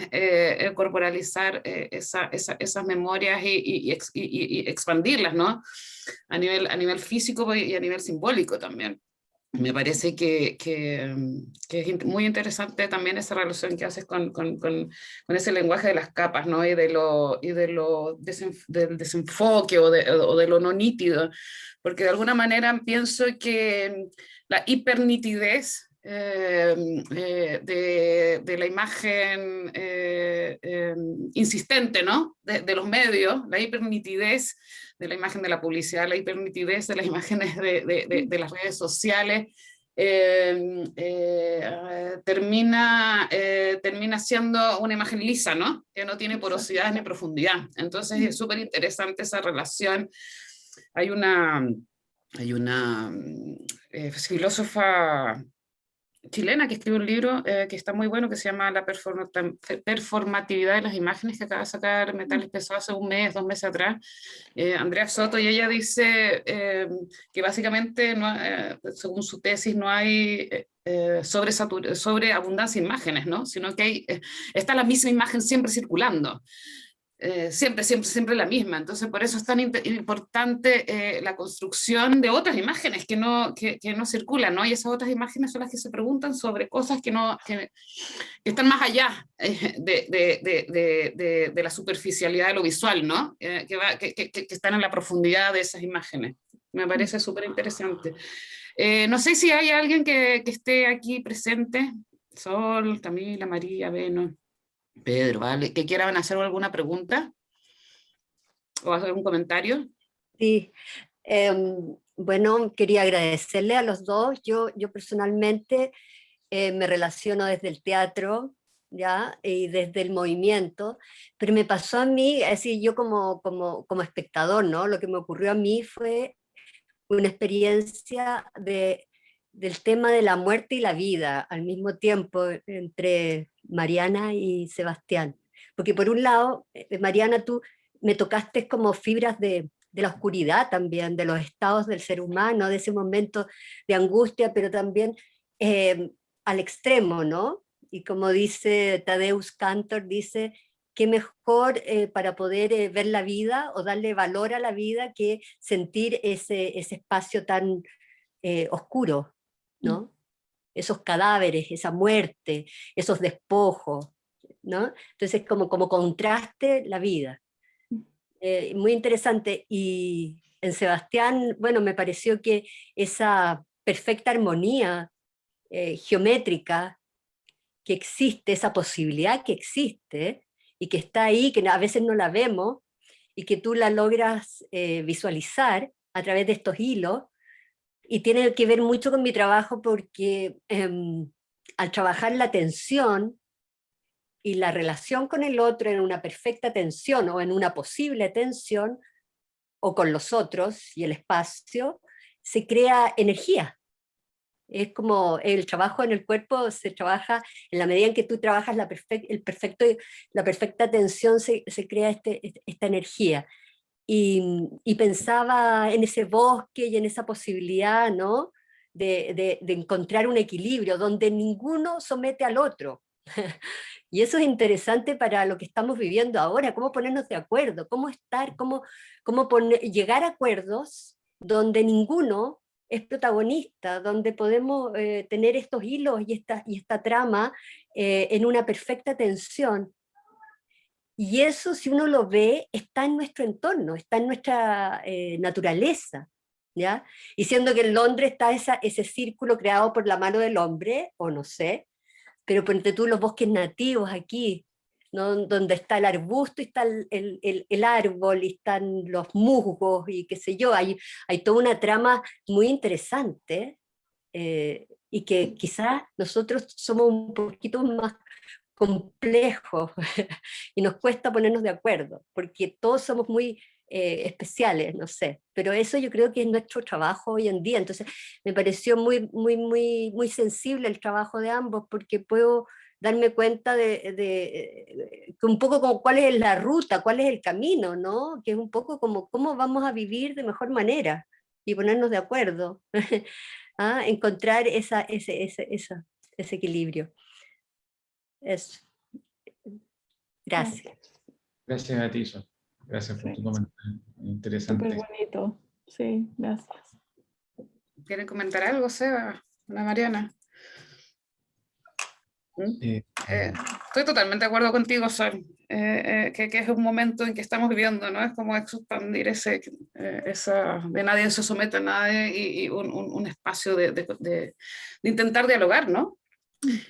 corporalizar esas memorias y expandirlas, ¿no? A nivel físico y a nivel simbólico también. Me parece que es muy interesante también esa relación que haces con ese lenguaje de las capas, ¿no? Y del desenfoque o de lo no nítido, porque de alguna manera pienso que la hipernitidez de la imagen insistente, ¿no? De los medios, la hipernitidez de la imagen de la publicidad, la hipernitidez de las imágenes de las redes sociales, termina siendo una imagen lisa, ¿no? Que no tiene porosidad ni profundidad. Entonces es súper interesante esa relación. Hay una filósofa chilena que escribe un libro que está muy bueno, que se llama La performatividad de las imágenes, que acaba de sacar Metales Pesados hace un mes, 2 meses atrás, Andrea Soto, y ella dice que básicamente, según su tesis, no hay sobreabundancia de imágenes, ¿no? Sino que está la misma imagen siempre circulando. Siempre la misma. Entonces por eso es tan importante la construcción de otras imágenes que no circulan, ¿no? Y esas otras imágenes son las que se preguntan sobre cosas que están más allá de la superficialidad de lo visual, ¿no? Que están en la profundidad de esas imágenes. Me parece súper interesante. No sé si hay alguien que esté aquí presente, Sol, Camila, María, Beno, Pedro, ¿vale? Que quieran hacer alguna pregunta o hacer un comentario. Sí, bueno, quería agradecerle a los dos. Yo personalmente me relaciono desde el teatro, ¿ya? Y desde el movimiento, pero me pasó a mí, es decir, yo como espectador, ¿no? Lo que me ocurrió a mí fue una experiencia del tema de la muerte y la vida al mismo tiempo entre Mariana y Sebastián. Porque por un lado, Mariana, tú me tocaste como fibras de la oscuridad también, de los estados del ser humano, de ese momento de angustia, pero también al extremo, ¿no? Y como dice Tadeusz Kantor, dice, qué mejor para poder ver la vida o darle valor a la vida que sentir ese espacio tan oscuro, ¿no? Esos cadáveres, esa muerte, esos despojos, ¿no? Entonces, como contraste la vida. Muy interesante. Y en Sebastián, bueno, me pareció que esa perfecta armonía geométrica que existe, esa posibilidad que existe y que está ahí, que a veces no la vemos y que tú la logras visualizar a través de estos hilos, y tiene que ver mucho con mi trabajo porque al trabajar la tensión y la relación con el otro en una perfecta tensión o en una posible tensión, o con los otros y el espacio, se crea energía. Es como el trabajo en el cuerpo se trabaja en la medida en que tú trabajas la perfecta tensión, se crea esta energía. Y pensaba en ese bosque y en esa posibilidad, ¿no? De encontrar un equilibrio donde ninguno somete al otro. Y eso es interesante para lo que estamos viviendo ahora, cómo ponernos de acuerdo, cómo estar, llegar a acuerdos donde ninguno es protagonista, donde podemos tener estos hilos y esta trama en una perfecta tensión. Y eso, si uno lo ve, está en nuestro entorno, está en nuestra naturaleza, ¿ya? Y siendo que en Londres está ese círculo creado por la mano del hombre, o no sé, pero ponte tú los bosques nativos aquí, ¿no? Donde está el arbusto y está el árbol y están los musgos y qué sé yo, hay toda una trama muy interesante y que quizás nosotros somos un poquito más complejos y nos cuesta ponernos de acuerdo, porque todos somos muy especiales, no sé, pero eso yo creo que es nuestro trabajo hoy en día, entonces me pareció muy sensible el trabajo de ambos, porque puedo darme cuenta que un poco como cuál es la ruta, cuál es el camino, ¿no? Que es un poco como cómo vamos a vivir de mejor manera y ponernos de acuerdo, ¿ah? Encontrar ese equilibrio. Eso. Gracias. Gracias a ti, Sol. Gracias por tu comentario. Interesante. Súper bonito. Sí, gracias. ¿Quieren comentar algo, Seba? Ana Mariana. Estoy totalmente de acuerdo contigo, Sol, que es un momento en que estamos viviendo, ¿no? Es como expandir de nadie se somete a nadie y un espacio de intentar dialogar, ¿no?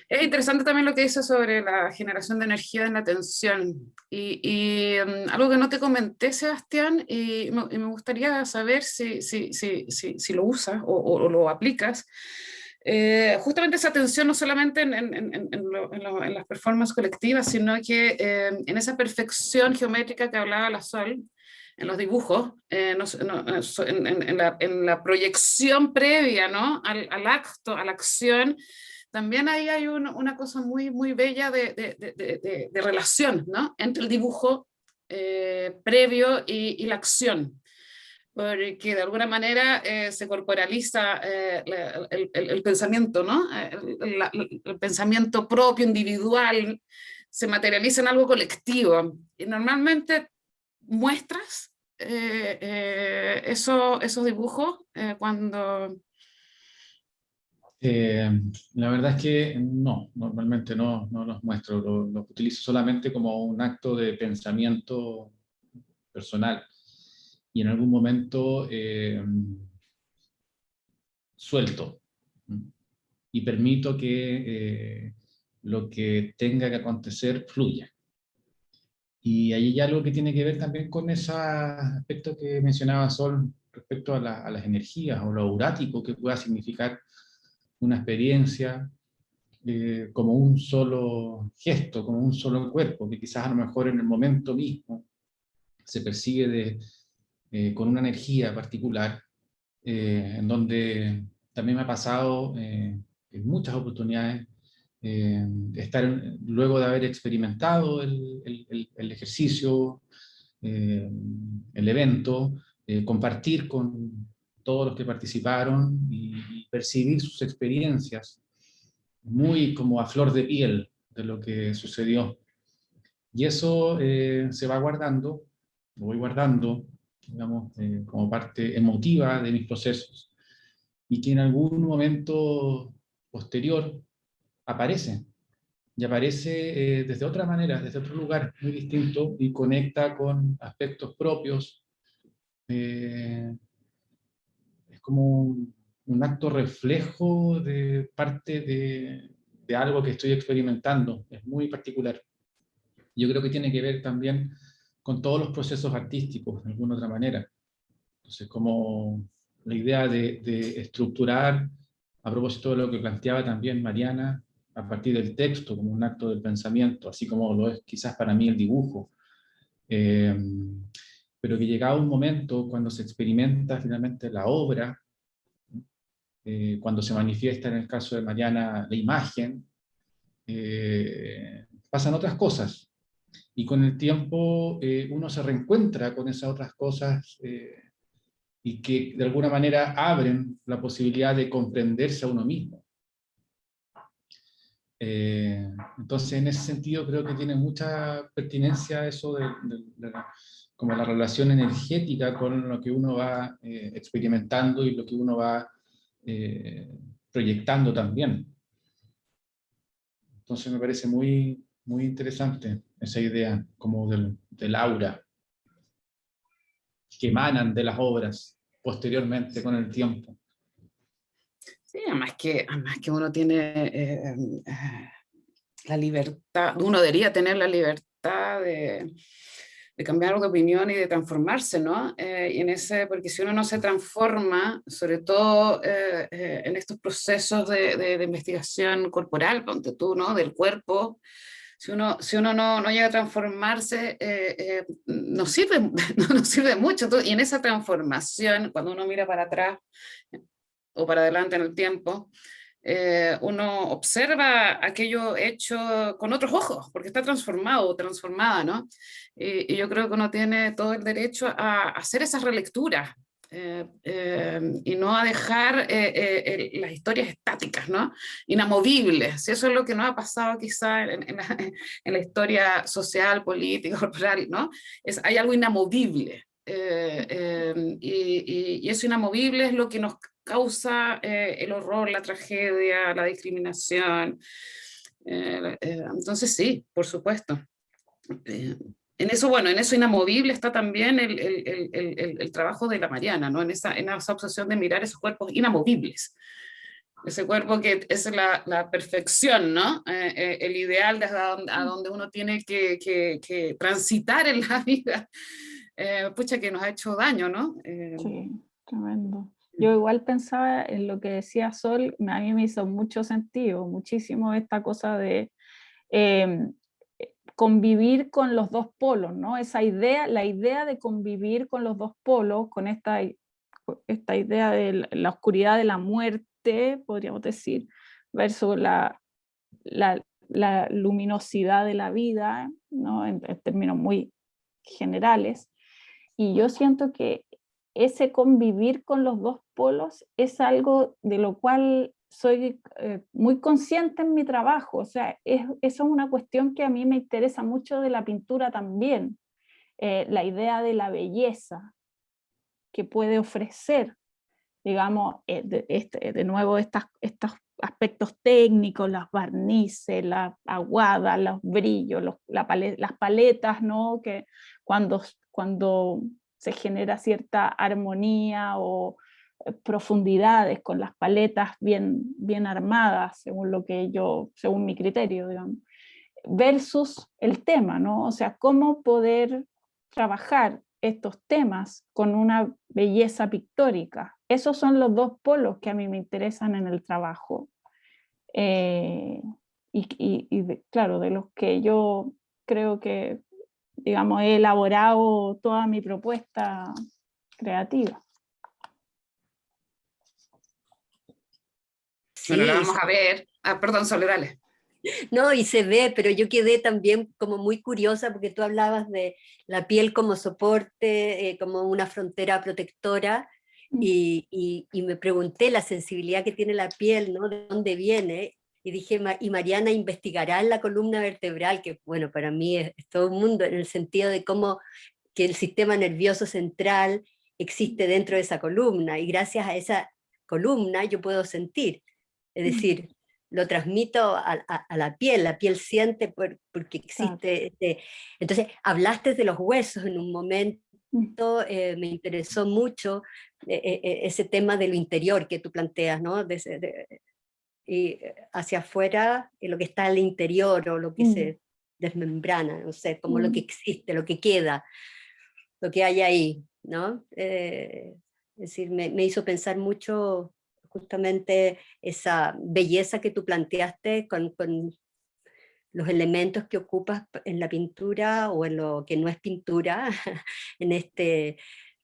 Es interesante también lo que dice sobre la generación de energía en la tensión. Algo que no te comenté, Sebastián, y me gustaría saber si lo usas o lo aplicas. Justamente esa tensión no solamente en las performances colectivas, sino que en esa perfección geométrica que hablaba la Sol, en los dibujos, en la proyección previa, ¿no? al acto, a la acción. También ahí hay una cosa muy bella de relación, ¿no? Entre el dibujo previo y la acción, porque de alguna manera se corporaliza el pensamiento, ¿no? El pensamiento propio, individual, se materializa en algo colectivo. Y normalmente muestras esos dibujos cuando... La verdad es que no, normalmente no los muestro, los utilizo solamente como un acto de pensamiento personal. Y en algún momento suelto, y permito que lo que tenga que acontecer fluya. Y ahí hay algo que tiene que ver también con ese aspecto que mencionaba Sol respecto a las energías o lo aurático que pueda significar una experiencia como un solo gesto, como un solo cuerpo, que quizás a lo mejor en el momento mismo se percibe con una energía particular, en donde también me ha pasado en muchas oportunidades estar luego de haber experimentado el ejercicio, el evento, compartir con todos los que participaron y percibir sus experiencias muy como a flor de piel de lo que sucedió. Y eso se va guardando, lo voy guardando, digamos, como parte emotiva de mis procesos, y que en algún momento posterior aparece, y aparece desde otra manera, desde otro lugar muy distinto, y conecta con aspectos propios. Es como un acto reflejo de parte de algo que estoy experimentando, es muy particular. Yo creo que tiene que ver también con todos los procesos artísticos, de alguna otra manera. Entonces, como la idea de estructurar, a propósito de lo que planteaba también Mariana, a partir del texto, como un acto del pensamiento, así como lo es quizás para mí el dibujo. Pero que llegado un momento, cuando se experimenta finalmente la obra, cuando se manifiesta en el caso de Mariana la imagen, pasan otras cosas. Y con el tiempo uno se reencuentra con esas otras cosas y que de alguna manera abren la posibilidad de comprenderse a uno mismo. Entonces, en ese sentido, creo que tiene mucha pertinencia eso como la relación energética con lo que uno va experimentando y lo que uno va proyectando también. Entonces, me parece muy, muy interesante esa idea como del aura que emanan de las obras posteriormente con el tiempo. Sí, además que uno tiene la libertad, uno debería tener la libertad de cambiar de opinión y de transformarse, ¿no? Y porque si uno no se transforma, sobre todo en estos procesos de investigación corporal, ponte tú, ¿no? Del cuerpo, si uno no llega a transformarse, no sirve, no sirve mucho. Y en esa transformación, cuando uno mira para atrás o para adelante en el tiempo, uno observa aquello hecho con otros ojos, porque está transformado o transformada, ¿no? Y yo creo que uno tiene todo el derecho a hacer esas relecturas y no a dejar las historias estáticas, ¿no? Inamovibles. Si eso es lo que nos ha pasado quizá en la historia social, política, corporal, ¿no? Hay algo inamovible. Y eso inamovible es lo que nos causa el horror, la tragedia, la discriminación. Entonces sí, por supuesto. En eso, bueno, en eso inamovible está también el trabajo de la Mariana, ¿no? En esa obsesión de mirar esos cuerpos inamovibles. Ese cuerpo que es la perfección, ¿no? El ideal desde a donde uno tiene que transitar en la vida. Pucha, que nos ha hecho daño, ¿no? Sí, tremendo. Yo igual pensaba en lo que decía Sol, a mí me hizo mucho sentido, muchísimo esta cosa de convivir con los dos polos, ¿no? Esa idea, la idea de convivir con los dos polos, con esta idea de la oscuridad de la muerte, podríamos decir, versus la luminosidad de la vida, ¿no? En términos muy generales. Y yo siento que ese convivir con los dos polos es algo de lo cual soy muy consciente en mi trabajo. O sea, eso es una cuestión que a mí me interesa mucho de la pintura también. La idea de la belleza que puede ofrecer, digamos, de nuevo estos aspectos técnicos, las barnices, la aguada, los brillos, las paletas, ¿no? Que cuando se genera cierta armonía o profundidades, con las paletas bien armadas, según mi criterio, digamos, versus el tema, ¿no? O sea, cómo poder trabajar estos temas con una belleza pictórica. Esos son los dos polos que a mí me interesan en el trabajo. Claro, de los que yo creo que, digamos, he elaborado toda mi propuesta creativa. Bueno, la Sí, vamos a ver. Ah, perdón, Sole, dale. no, y se ve, pero yo quedé también como muy curiosa porque tú hablabas de la piel como soporte, como una frontera protectora, y me pregunté la sensibilidad que tiene la piel, ¿no? ¿De dónde viene? Y dije, y Mariana investigará en la columna vertebral, que bueno, para mí es todo un mundo, en el sentido de cómo que el sistema nervioso central existe dentro de esa columna, y gracias a esa columna yo puedo sentir. Es decir, lo transmito a la piel siente porque existe. Entonces, hablaste de los huesos en un momento, me interesó mucho ese tema de lo interior que tú planteas, ¿no? Y hacia afuera, lo que está al interior o lo que se desmembrana, no sé, como lo que existe, lo que queda, lo que hay ahí, ¿no? Es decir, me hizo pensar mucho justamente esa belleza que tú planteaste con los elementos que ocupas en la pintura o en lo que no es pintura, en,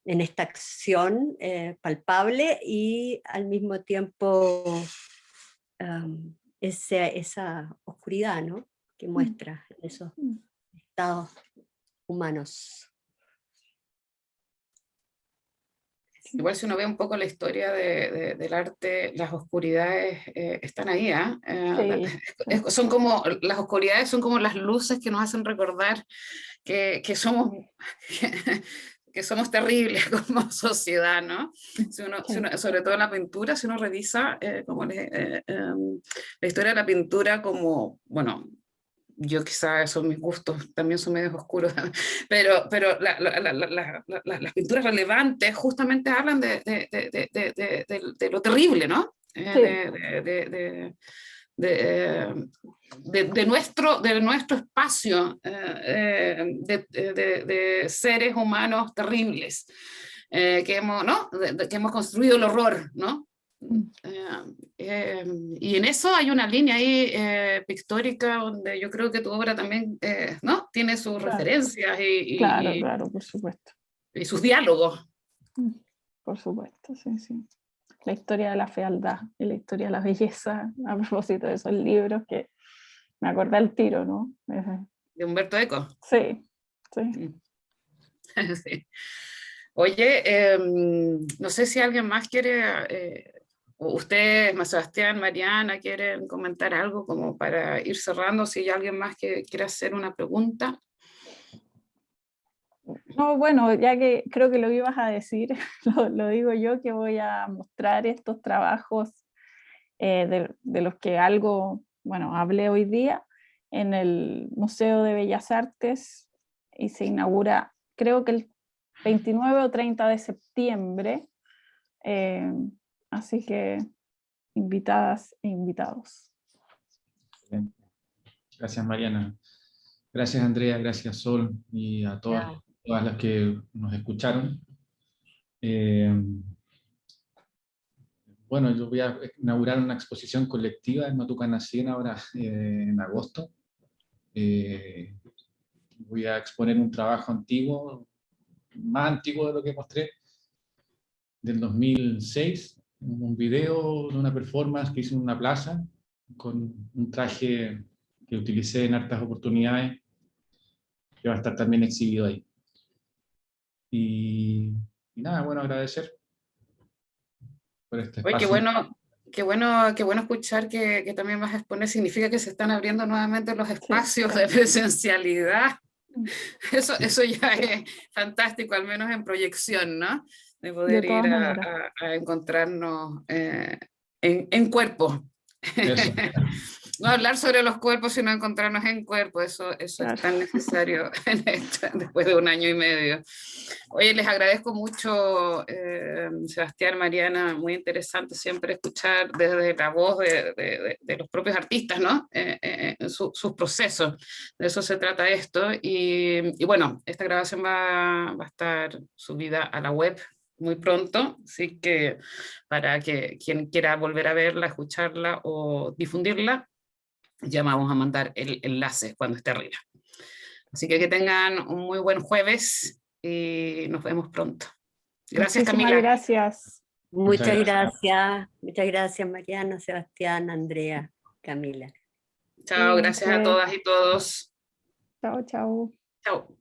en esta acción palpable, y al mismo tiempo esa oscuridad, ¿no? Que muestra en esos estados humanos. Igual si uno ve un poco la historia del arte, las oscuridades están ahí, son como, las oscuridades son como las luces que nos hacen recordar que somos, que somos terribles como sociedad, ¿no? Sobre todo en la pintura, si uno revisa la historia de la pintura como, bueno, yo quizá esos mis gustos también son medios oscuros, pero las pinturas relevantes justamente hablan de lo terrible, ¿no? De nuestro espacio de seres humanos terribles que hemos, ¿no? Que hemos construido el horror, ¿no? Y en eso hay una línea ahí pictórica donde yo creo que tu obra también ¿no? Tiene sus referencias Claro, por supuesto. Y sus diálogos. Por supuesto, sí, sí. La historia de la fealdad y la historia de la belleza, a propósito de esos libros que me acordé al tiro, ¿no? De Humberto Eco. Sí, sí. Sí. Oye, no sé si alguien más quiere... Ustedes, Sebastián, Mariana, quieren comentar algo como para ir cerrando, si hay alguien más que quiera hacer una pregunta. No, bueno, ya que creo que lo ibas a decir, lo digo yo, que voy a mostrar estos trabajos de los que algo, bueno, hablé hoy día en el Museo de Bellas Artes, y se inaugura, creo que el 29 o 30 de septiembre. Así que invitadas e invitados. Gracias, Mariana. Gracias, Andrea. Gracias, Sol. Y a todas las que nos escucharon. Bueno, yo voy a inaugurar una exposición colectiva en Matucanacien ahora en agosto. Voy a exponer un trabajo antiguo, más antiguo de lo que mostré, del 2006, un video de una performance que hice en una plaza, con un traje que utilicé en hartas oportunidades, que va a estar también exhibido ahí. Y nada, bueno, agradecer por este espacio. Oye, qué bueno escuchar que también vas a exponer, significa que se están abriendo nuevamente los espacios de presencialidad. Eso ya es fantástico, al menos en proyección, ¿no? De poder ir a encontrarnos en cuerpo. No hablar sobre los cuerpos, sino encontrarnos en cuerpo, eso Claro. es tan necesario después de 1 año y medio. Oye, les agradezco mucho, Sebastián, Mariana, muy interesante siempre escuchar desde la voz de los propios artistas, ¿no? Sus procesos, de eso se trata esto, y bueno, esta grabación va a estar subida a la web muy pronto, así que para que quien quiera volver a verla, escucharla o difundirla, ya vamos a mandar el enlace cuando esté arriba. Así que tengan un muy buen jueves y nos vemos pronto. Gracias, Muchísimas Camila. gracias. Muchas Muchas gracias Mariana, Sebastián, Andrea, Camila. Chao, gracias a todas y todos. Chao, chao. Chao.